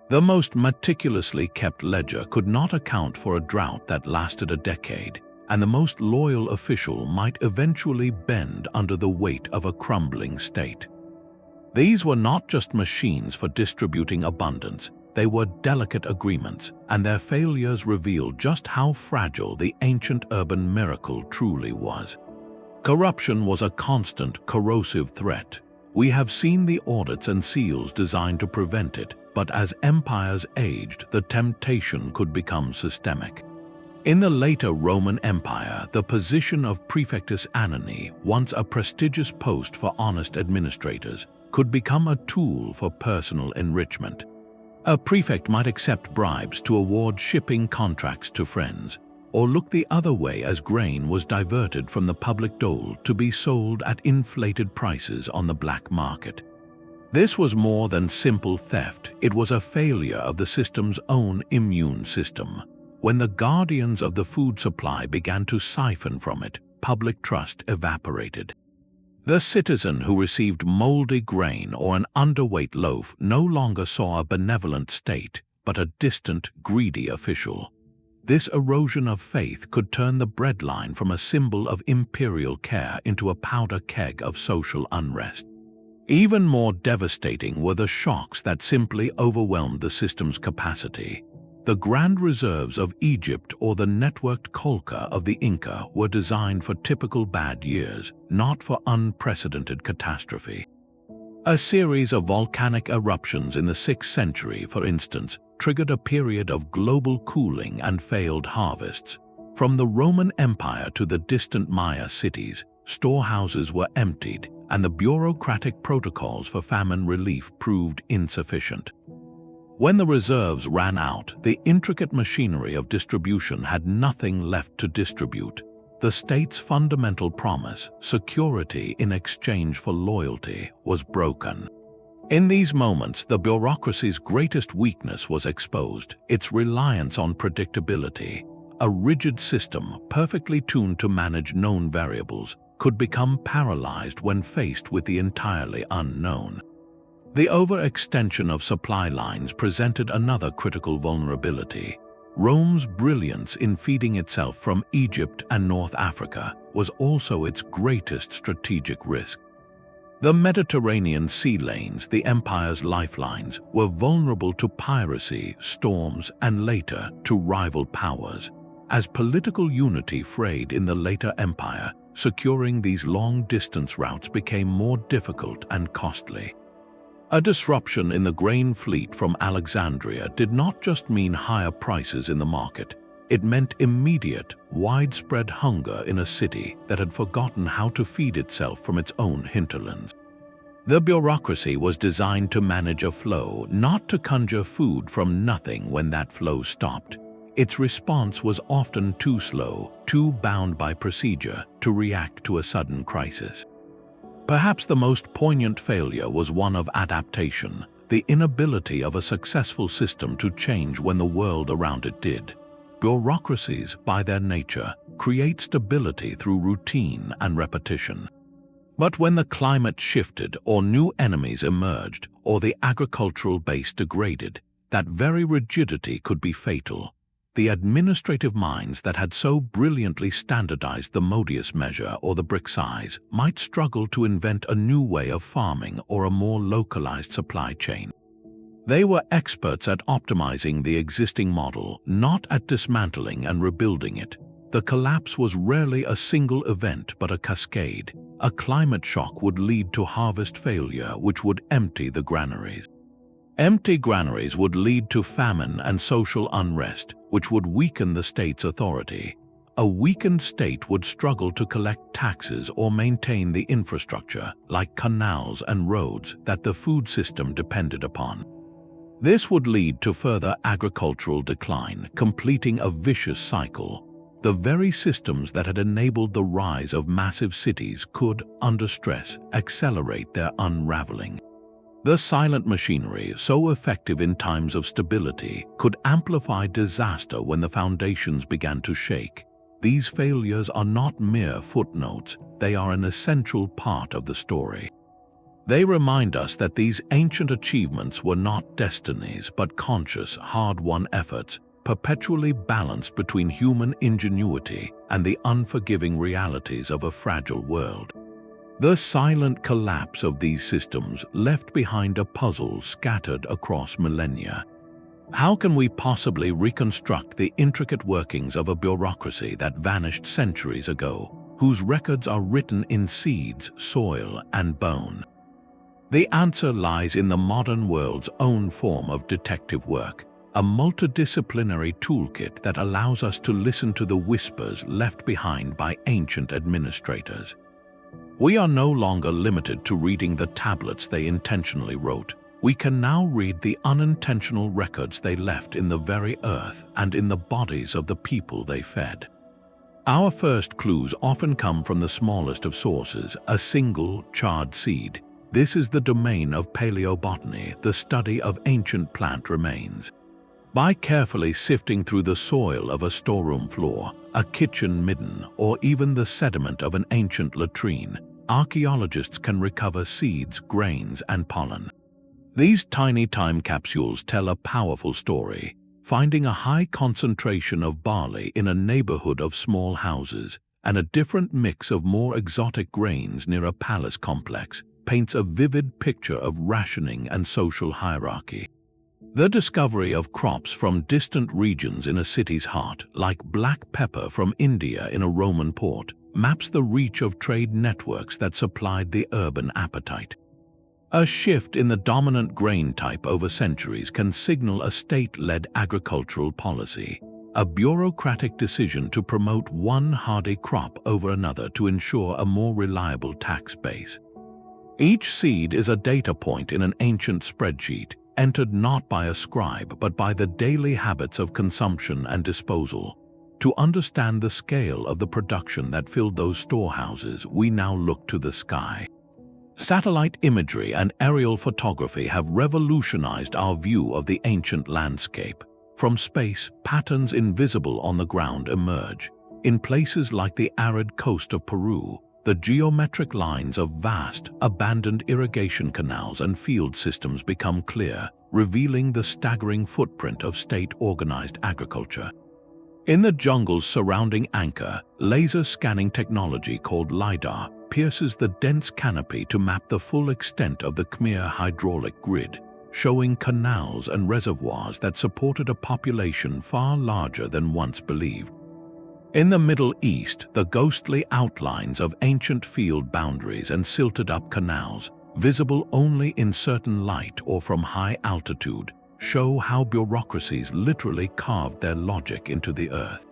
The most meticulously kept ledger could not account for a drought that lasted a decade, and the most loyal official might eventually bend under the weight of a crumbling state. These were not just machines for distributing abundance, they were delicate agreements, and their failures revealed just how fragile the ancient urban miracle truly was. Corruption was a constant, corrosive threat. We have seen the audits and seals designed to prevent it, but as empires aged, the temptation could become systemic. In the later Roman Empire, the position of Praefectus Annonae, once a prestigious post for honest administrators, could become a tool for personal enrichment. A prefect might accept bribes to award shipping contracts to friends, or look the other way as grain was diverted from the public dole to be sold at inflated prices on the black market. This was more than simple theft, it was a failure of the system's own immune system. When the guardians of the food supply began to siphon from it, public trust evaporated. The citizen who received moldy grain or an underweight loaf no longer saw a benevolent state, but a distant, greedy official. This erosion of faith could turn the breadline from a symbol of imperial care into a powder keg of social unrest. Even more devastating were the shocks that simply overwhelmed the system's capacity. The grand reserves of Egypt or the networked qollqa of the Inca were designed for typical bad years, not for unprecedented catastrophe. A series of volcanic eruptions in the 6th century, for instance, triggered a period of global cooling and failed harvests. From the Roman Empire to the distant Maya cities, storehouses were emptied, and the bureaucratic protocols for famine relief proved insufficient. When the reserves ran out, the intricate machinery of distribution had nothing left to distribute. The state's fundamental promise, security in exchange for loyalty, was broken. In these moments, the bureaucracy's greatest weakness was exposed: its reliance on predictability. A rigid system, perfectly tuned to manage known variables, could become paralyzed when faced with the entirely unknown. The overextension of supply lines presented another critical vulnerability. Rome's brilliance in feeding itself from Egypt and North Africa was also its greatest strategic risk. The Mediterranean sea lanes, the empire's lifelines, were vulnerable to piracy, storms, and later to rival powers. As political unity frayed in the later empire, securing these long-distance routes became more difficult and costly. A disruption in the grain fleet from Alexandria did not just mean higher prices in the market. It meant immediate, widespread hunger in a city that had forgotten how to feed itself from its own hinterlands. The bureaucracy was designed to manage a flow, not to conjure food from nothing when that flow stopped. Its response was often too slow, too bound by procedure to react to a sudden crisis. Perhaps the most poignant failure was one of adaptation, the inability of a successful system to change when the world around it did. Bureaucracies, by their nature, create stability through routine and repetition. But when the climate shifted, or new enemies emerged, or the agricultural base degraded, that very rigidity could be fatal. The administrative minds that had so brilliantly standardized the modius measure or the brick size might struggle to invent a new way of farming or a more localized supply chain. They were experts at optimizing the existing model, not at dismantling and rebuilding it. The collapse was rarely a single event but a cascade. A climate shock would lead to harvest failure, which would empty the granaries. Empty granaries would lead to famine and social unrest, which would weaken the state's authority. A weakened state would struggle to collect taxes or maintain the infrastructure, like canals and roads, that the food system depended upon. This would lead to further agricultural decline, completing a vicious cycle. The very systems that had enabled the rise of massive cities could, under stress, accelerate their unraveling. The silent machinery, so effective in times of stability, could amplify disaster when the foundations began to shake. These failures are not mere footnotes, they are an essential part of the story. They remind us that these ancient achievements were not destinies but conscious, hard-won efforts, perpetually balanced between human ingenuity and the unforgiving realities of a fragile world. The silent collapse of these systems left behind a puzzle scattered across millennia. How can we possibly reconstruct the intricate workings of a bureaucracy that vanished centuries ago, whose records are written in seeds, soil, and bone? The answer lies in the modern world's own form of detective work, a multidisciplinary toolkit that allows us to listen to the whispers left behind by ancient administrators. We are no longer limited to reading the tablets they intentionally wrote. We can now read the unintentional records they left in the very earth and in the bodies of the people they fed. Our first clues often come from the smallest of sources, a single charred seed. This is the domain of paleobotany, the study of ancient plant remains. By carefully sifting through the soil of a storeroom floor, a kitchen midden, or even the sediment of an ancient latrine, archaeologists can recover seeds, grains, and pollen. These tiny time capsules tell a powerful story. Finding a high concentration of barley in a neighborhood of small houses and a different mix of more exotic grains near a palace complex paints a vivid picture of rationing and social hierarchy. The discovery of crops from distant regions in a city's heart, like black pepper from India in a Roman port, maps the reach of trade networks that supplied the urban appetite. A shift in the dominant grain type over centuries can signal a state-led agricultural policy, a bureaucratic decision to promote one hardy crop over another to ensure a more reliable tax base. Each seed is a data point in an ancient spreadsheet, entered not by a scribe but by the daily habits of consumption and disposal. To understand the scale of the production that filled those storehouses, we now look to the sky. Satellite imagery and aerial photography have revolutionized our view of the ancient landscape. From space, patterns invisible on the ground emerge. In places like the arid coast of Peru, the geometric lines of vast, abandoned irrigation canals and field systems become clear, revealing the staggering footprint of state-organized agriculture. In the jungles surrounding Angkor, laser scanning technology called LiDAR pierces the dense canopy to map the full extent of the Khmer hydraulic grid, showing canals and reservoirs that supported a population far larger than once believed. In the Middle East, the ghostly outlines of ancient field boundaries and silted-up canals, visible only in certain light or from high altitude, show how bureaucracies literally carved their logic into the earth.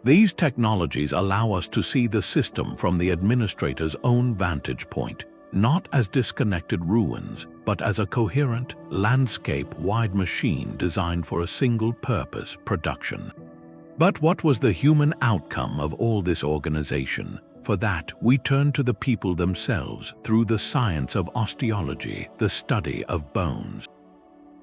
These technologies allow us to see the system from the administrator's own vantage point, not as disconnected ruins, but as a coherent, landscape-wide machine designed for a single-purpose production. But what was the human outcome of all this organization? For that, we turn to the people themselves through the science of osteology, the study of bones.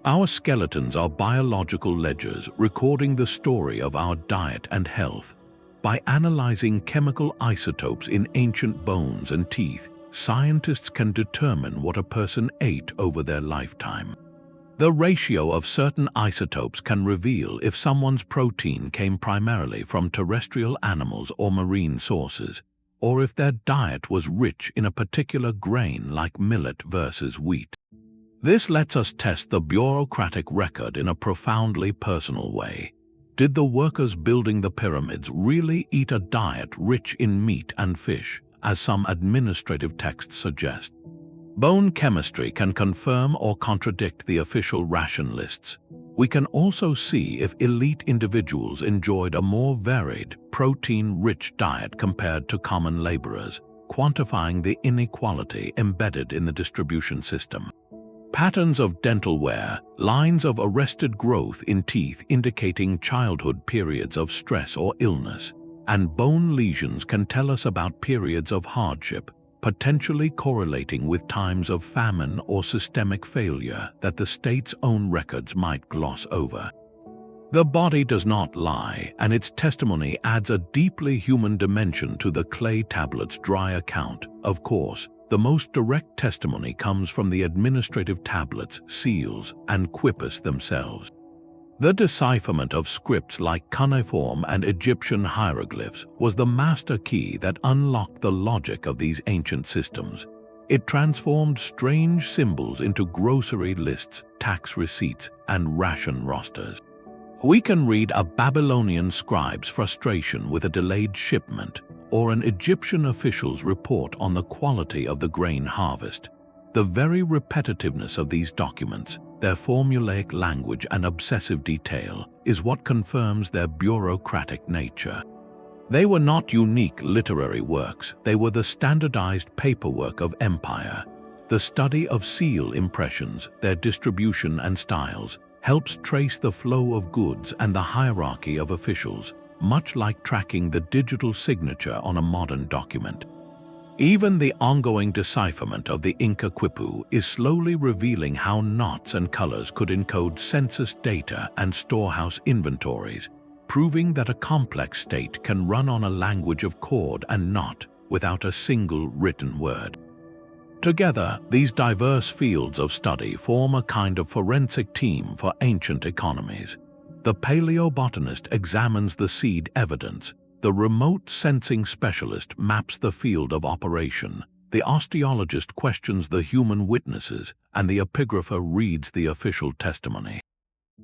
Our skeletons are biological ledgers recording the story of our diet and health. By analyzing chemical isotopes in ancient bones and teeth, scientists can determine what a person ate over their lifetime. The ratio of certain isotopes can reveal if someone's protein came primarily from terrestrial animals or marine sources, or if their diet was rich in a particular grain like millet versus wheat. This lets us test the bureaucratic record in a profoundly personal way. Did the workers building the pyramids really eat a diet rich in meat and fish, as some administrative texts suggest? Bone chemistry can confirm or contradict the official ration lists. We can also see if elite individuals enjoyed a more varied, protein-rich diet compared to common laborers, quantifying the inequality embedded in the distribution system. Patterns of dental wear, lines of arrested growth in teeth indicating childhood periods of stress or illness, and bone lesions can tell us about periods of hardship, potentially correlating with times of famine or systemic failure that the state's own records might gloss over. The body does not lie, and its testimony adds a deeply human dimension to the clay tablet's dry account. Of course, the most direct testimony comes from the administrative tablets, seals, and quipus themselves. The decipherment of scripts like cuneiform and Egyptian hieroglyphs was the master key that unlocked the logic of these ancient systems. It transformed strange symbols into grocery lists, tax receipts, and ration rosters. We can read a Babylonian scribe's frustration with a delayed shipment, or an Egyptian official's report on the quality of the grain harvest. The very repetitiveness of these documents, their formulaic language and obsessive detail, is what confirms their bureaucratic nature. They were not unique literary works, they were the standardized paperwork of empire. The study of seal impressions, their distribution and styles, helps trace the flow of goods and the hierarchy of officials, much like tracking the digital signature on a modern document. Even the ongoing decipherment of the Inca Quipu is slowly revealing how knots and colors could encode census data and storehouse inventories, proving that a complex state can run on a language of cord and knot without a single written word. Together, these diverse fields of study form a kind of forensic team for ancient economies. The paleobotanist examines the seed evidence, the remote sensing specialist maps the field of operation, the osteologist questions the human witnesses, and the epigrapher reads the official testimony.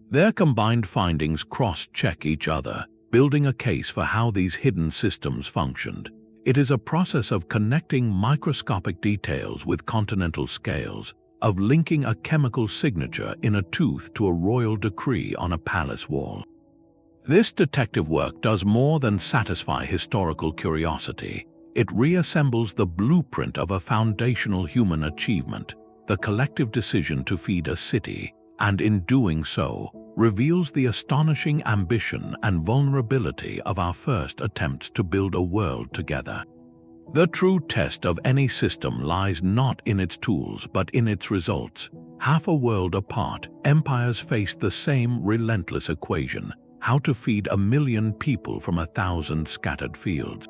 Their combined findings cross-check each other, building a case for how these hidden systems functioned. It is a process of connecting microscopic details with continental scales, of linking a chemical signature in a tooth to a royal decree on a palace wall. This detective work does more than satisfy historical curiosity. It reassembles the blueprint of a foundational human achievement, the collective decision to feed a city, and in doing so, reveals the astonishing ambition and vulnerability of our first attempts to build a world together. The true test of any system lies not in its tools but in its results. Half a world apart, empires faced the same relentless equation: how to feed 1 million people from 1,000 scattered fields.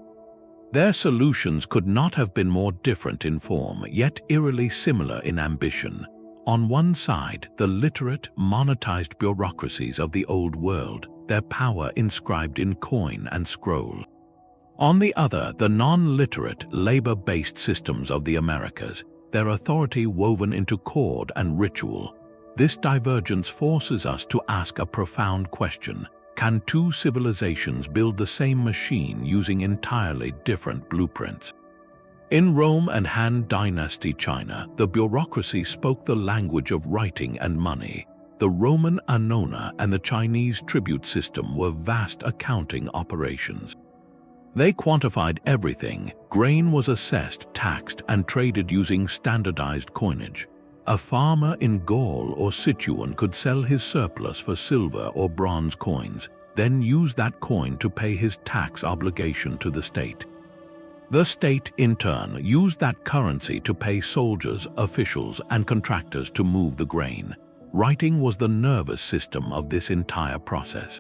Their solutions could not have been more different in form, yet eerily similar in ambition. On one side, the literate, monetized bureaucracies of the Old World, their power inscribed in coin and scroll. On the other, the non-literate, labor-based systems of the Americas, their authority woven into cord and ritual. This divergence forces us to ask a profound question: can two civilizations build the same machine using entirely different blueprints? In Rome and Han Dynasty China, the bureaucracy spoke the language of writing and money. The Roman Annona and the Chinese tribute system were vast accounting operations. They quantified everything. Grain was assessed, taxed, and traded using standardized coinage. A farmer in Gaul or Sichuan could sell his surplus for silver or bronze coins, then use that coin to pay his tax obligation to the state. The state, in turn, used that currency to pay soldiers, officials, and contractors to move the grain. Writing was the nervous system of this entire process.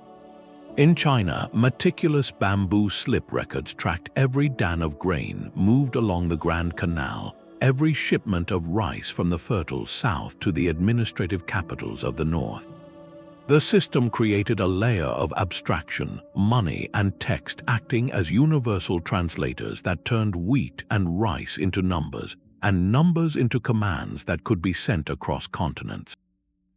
In China, meticulous bamboo slip records tracked every dan of grain moved along the Grand Canal, every shipment of rice from the fertile south to the administrative capitals of the north. The system created a layer of abstraction, money, and text acting as universal translators that turned wheat and rice into numbers, and numbers into commands that could be sent across continents.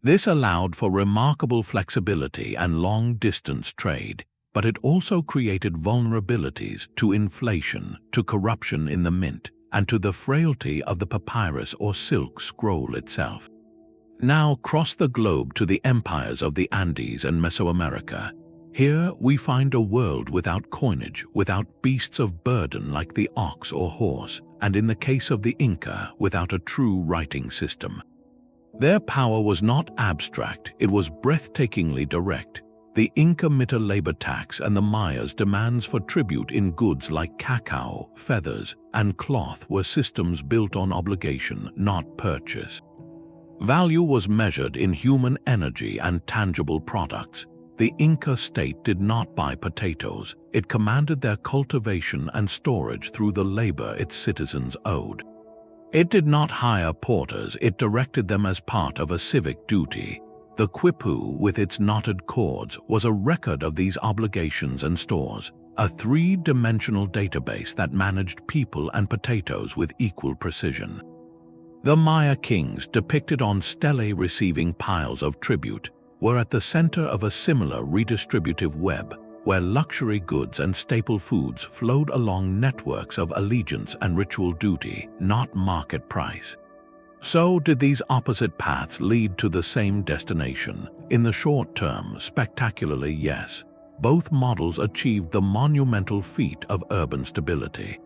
This allowed for remarkable flexibility and long-distance trade, but it also created vulnerabilities to inflation, to corruption in the mint, and to the frailty of the papyrus or silk scroll itself. Now cross the globe to the empires of the Andes and Mesoamerica. Here we find a world without coinage, without beasts of burden like the ox or horse, and in the case of the Inca, without a true writing system. Their power was not abstract, it was breathtakingly direct. The Inca Mita labor tax and the Maya's demands for tribute in goods like cacao, feathers, and cloth were systems built on obligation, not purchase. Value was measured in human energy and tangible products. The Inca state did not buy potatoes, it commanded their cultivation and storage through the labor its citizens owed. It did not hire porters, it directed them as part of a civic duty. The Quipu, with its knotted cords, was a record of these obligations and stores, a three-dimensional database that managed people and potatoes with equal precision. The Maya kings, depicted on stelae receiving piles of tribute, were at the center of a similar redistributive web, where luxury goods and staple foods flowed along networks of allegiance and ritual duty, not market price. So did these opposite paths lead to the same destination? In the short term, spectacularly, yes. Both models achieved the monumental feat of urban stability.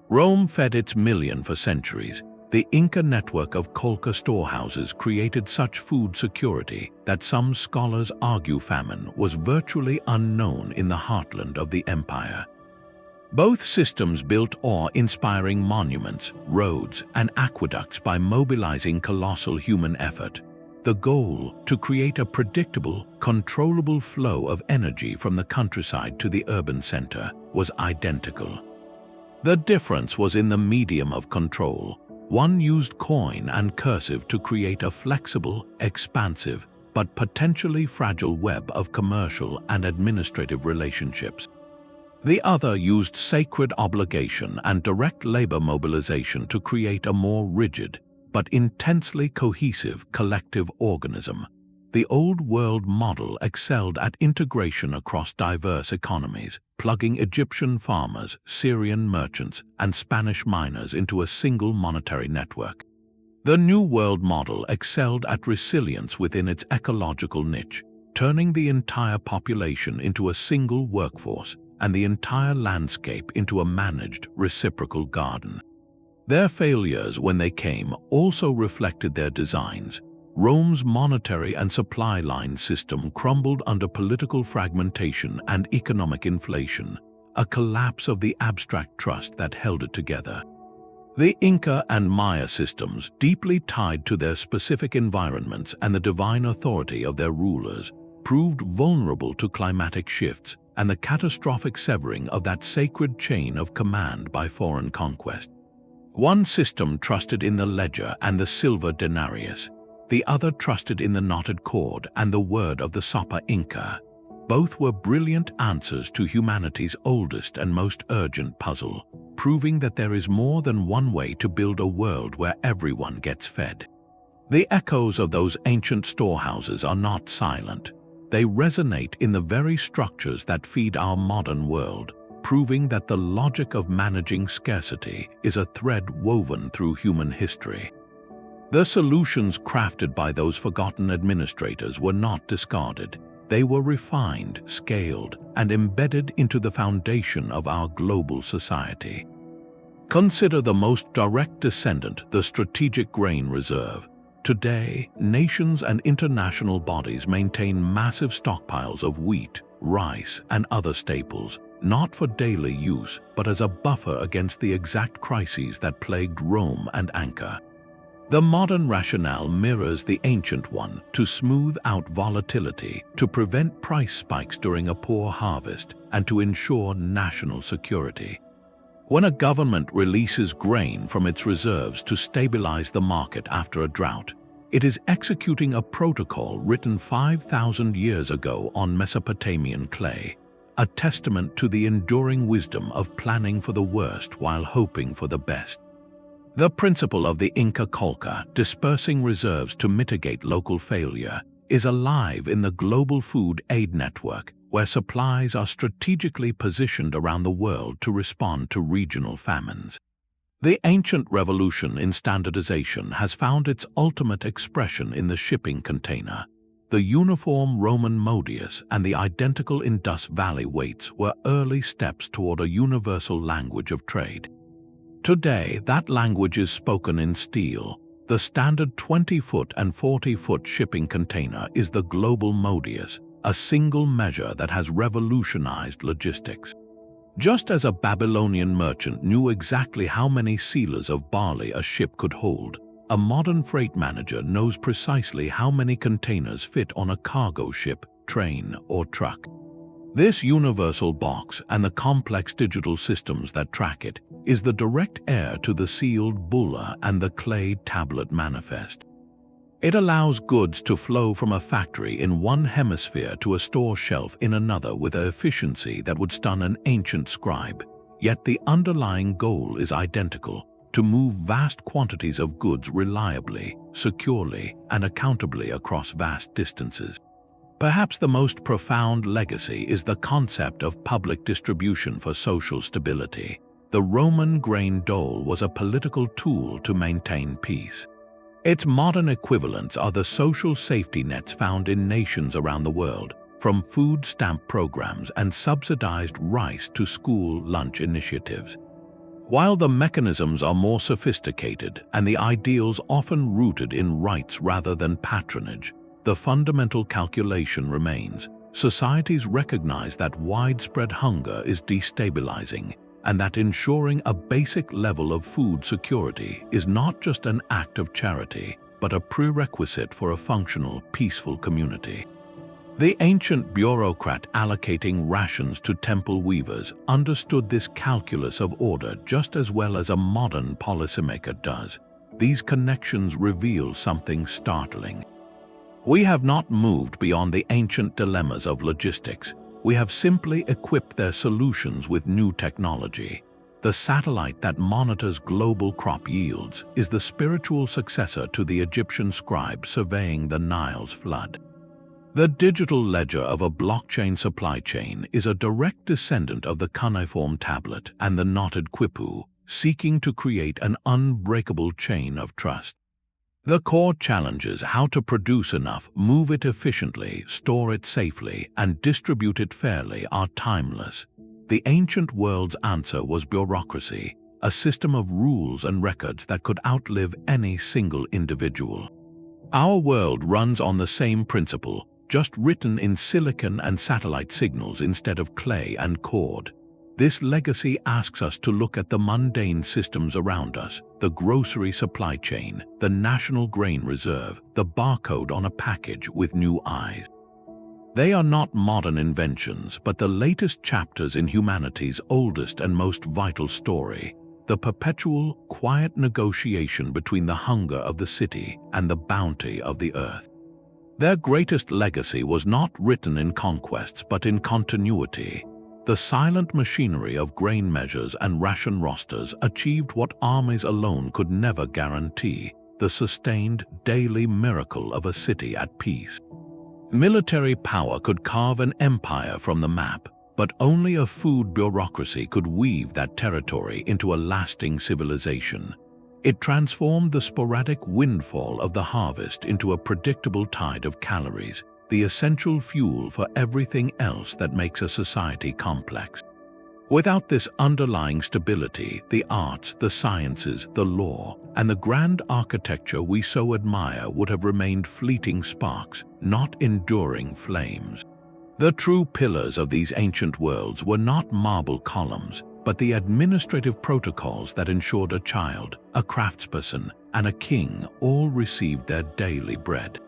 Rome fed its million for centuries. The Inca network of qollqa storehouses created such food security that some scholars argue famine was virtually unknown in the heartland of the empire. Both systems built awe-inspiring monuments, roads, and aqueducts by mobilizing colossal human effort. The goal, to create a predictable, controllable flow of energy from the countryside to the urban center, was identical. The difference was in the medium of control. One used coin and cursive to create a flexible, expansive, but potentially fragile web of commercial and administrative relationships. The other used sacred obligation and direct labor mobilization to create a more rigid, but intensely cohesive collective organism. The Old World model excelled at integration across diverse economies, plugging Egyptian farmers, Syrian merchants, and Spanish miners into a single monetary network. The New World model excelled at resilience within its ecological niche, turning the entire population into a single workforce and the entire landscape into a managed, reciprocal garden. Their failures, when they came, also reflected their designs. Rome's monetary and supply line system crumbled under political fragmentation and economic inflation, a collapse of the abstract trust that held it together. The Inca and Maya systems, deeply tied to their specific environments and the divine authority of their rulers, proved vulnerable to climatic shifts and the catastrophic severing of that sacred chain of command by foreign conquest. One system trusted in the ledger and the silver denarius. The other trusted in the knotted cord and the word of the Sapa Inca. Both were brilliant answers to humanity's oldest and most urgent puzzle, proving that there is more than one way to build a world where everyone gets fed. The echoes of those ancient storehouses are not silent. They resonate in the very structures that feed our modern world, proving that the logic of managing scarcity is a thread woven through human history. The solutions crafted by those forgotten administrators were not discarded. They were refined, scaled, and embedded into the foundation of our global society. Consider the most direct descendant, the strategic grain reserve. Today, nations and international bodies maintain massive stockpiles of wheat, rice, and other staples, not for daily use, but as a buffer against the exact crises that plagued Rome and Angkor. The modern rationale mirrors the ancient one to smooth out volatility, to prevent price spikes during a poor harvest, and to ensure national security. When a government releases grain from its reserves to stabilize the market after a drought, it is executing a protocol written 5,000 years ago on Mesopotamian clay, a testament to the enduring wisdom of planning for the worst while hoping for the best. The principle of the Inca qollqa, dispersing reserves to mitigate local failure, is alive in the global food aid network, where supplies are strategically positioned around the world to respond to regional famines. The ancient revolution in standardization has found its ultimate expression in the shipping container. The uniform Roman modius and the identical Indus Valley weights were early steps toward a universal language of trade. Today, that language is spoken in steel. The standard 20-foot and 40-foot shipping container is the global modius, a single measure that has revolutionized logistics. Just as a Babylonian merchant knew exactly how many sealers of barley a ship could hold, a modern freight manager knows precisely how many containers fit on a cargo ship, train, or truck. This universal box and the complex digital systems that track it is the direct heir to the sealed bulla and the clay tablet manifest. It allows goods to flow from a factory in one hemisphere to a store shelf in another with an efficiency that would stun an ancient scribe. Yet the underlying goal is identical: to move vast quantities of goods reliably, securely, and accountably across vast distances. Perhaps the most profound legacy is the concept of public distribution for social stability. The Roman grain dole was a political tool to maintain peace. Its modern equivalents are the social safety nets found in nations around the world, from food stamp programs and subsidized rice to school lunch initiatives. While the mechanisms are more sophisticated and the ideals often rooted in rights rather than patronage, the fundamental calculation remains. Societies recognize that widespread hunger is destabilizing, and that ensuring a basic level of food security is not just an act of charity, but a prerequisite for a functional, peaceful community. The ancient bureaucrat allocating rations to temple weavers understood this calculus of order just as well as a modern policymaker does. These connections reveal something startling. We have not moved beyond the ancient dilemmas of logistics. We have simply equipped their solutions with new technology. The satellite that monitors global crop yields is the spiritual successor to the Egyptian scribe surveying the Nile's flood. The digital ledger of a blockchain supply chain is a direct descendant of the cuneiform tablet and the knotted quipu, seeking to create an unbreakable chain of trust. The core challenges how to produce enough, move it efficiently, store it safely, and distribute it fairly are timeless. The ancient world's answer was bureaucracy, a system of rules and records that could outlive any single individual. Our world runs on the same principle, just written in silicon and satellite signals instead of clay and cord. This legacy asks us to look at the mundane systems around us, the grocery supply chain, the national grain reserve, the barcode on a package with new eyes. They are not modern inventions, but the latest chapters in humanity's oldest and most vital story, the perpetual, quiet negotiation between the hunger of the city and the bounty of the earth. Their greatest legacy was not written in conquests but in continuity. The silent machinery of grain measures and ration rosters achieved what armies alone could never guarantee, the sustained daily miracle of a city at peace. Military power could carve an empire from the map, but only a food bureaucracy could weave that territory into a lasting civilization. It transformed the sporadic windfall of the harvest into a predictable tide of calories, the essential fuel for everything else that makes a society complex. Without this underlying stability, the arts, the sciences, the law, and the grand architecture we so admire would have remained fleeting sparks, not enduring flames. The true pillars of these ancient worlds were not marble columns, but the administrative protocols that ensured a child, a craftsperson, and a king all received their daily bread.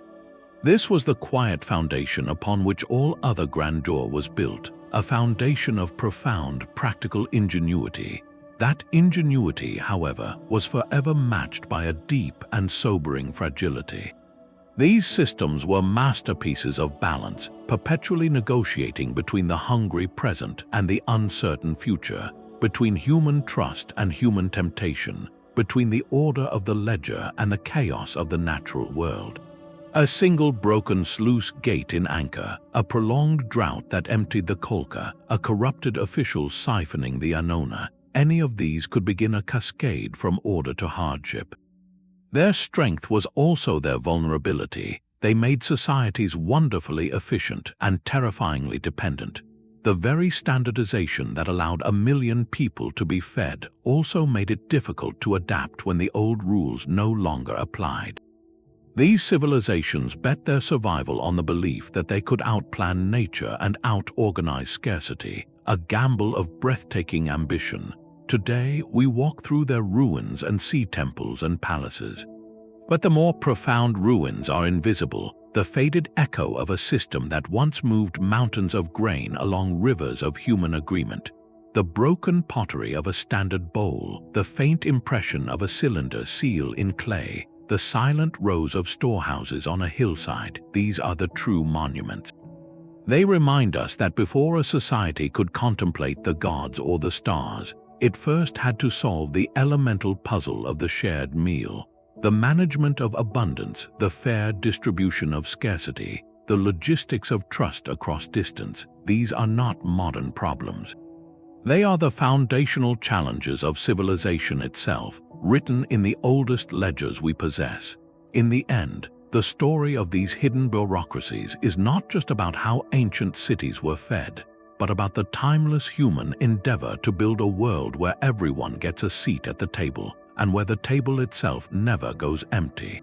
This was the quiet foundation upon which all other grandeur was built, a foundation of profound practical ingenuity. That ingenuity, however, was forever matched by a deep and sobering fragility. These systems were masterpieces of balance, perpetually negotiating between the hungry present and the uncertain future, between human trust and human temptation, between the order of the ledger and the chaos of the natural world. A single broken sluice gate in Angkor, a prolonged drought that emptied the qollqa, a corrupted official siphoning the Annona, any of these could begin a cascade from order to hardship. Their strength was also their vulnerability. They made societies wonderfully efficient and terrifyingly dependent. The very standardization that allowed 1 million people to be fed also made it difficult to adapt when the old rules no longer applied. These civilizations bet their survival on the belief that they could outplan nature and out-organize scarcity, a gamble of breathtaking ambition. Today, we walk through their ruins and see temples and palaces. But the more profound ruins are invisible, the faded echo of a system that once moved mountains of grain along rivers of human agreement. The broken pottery of a standard bowl, the faint impression of a cylinder seal in clay, the silent rows of storehouses on a hillside, these are the true monuments. They remind us that before a society could contemplate the gods or the stars, it first had to solve the elemental puzzle of the shared meal, the management of abundance, the fair distribution of scarcity, the logistics of trust across distance. These are not modern problems. They are the foundational challenges of civilization itself, written in the oldest ledgers we possess. In the end, the story of these hidden bureaucracies is not just about how ancient cities were fed, but about the timeless human endeavor to build a world where everyone gets a seat at the table and where the table itself never goes empty.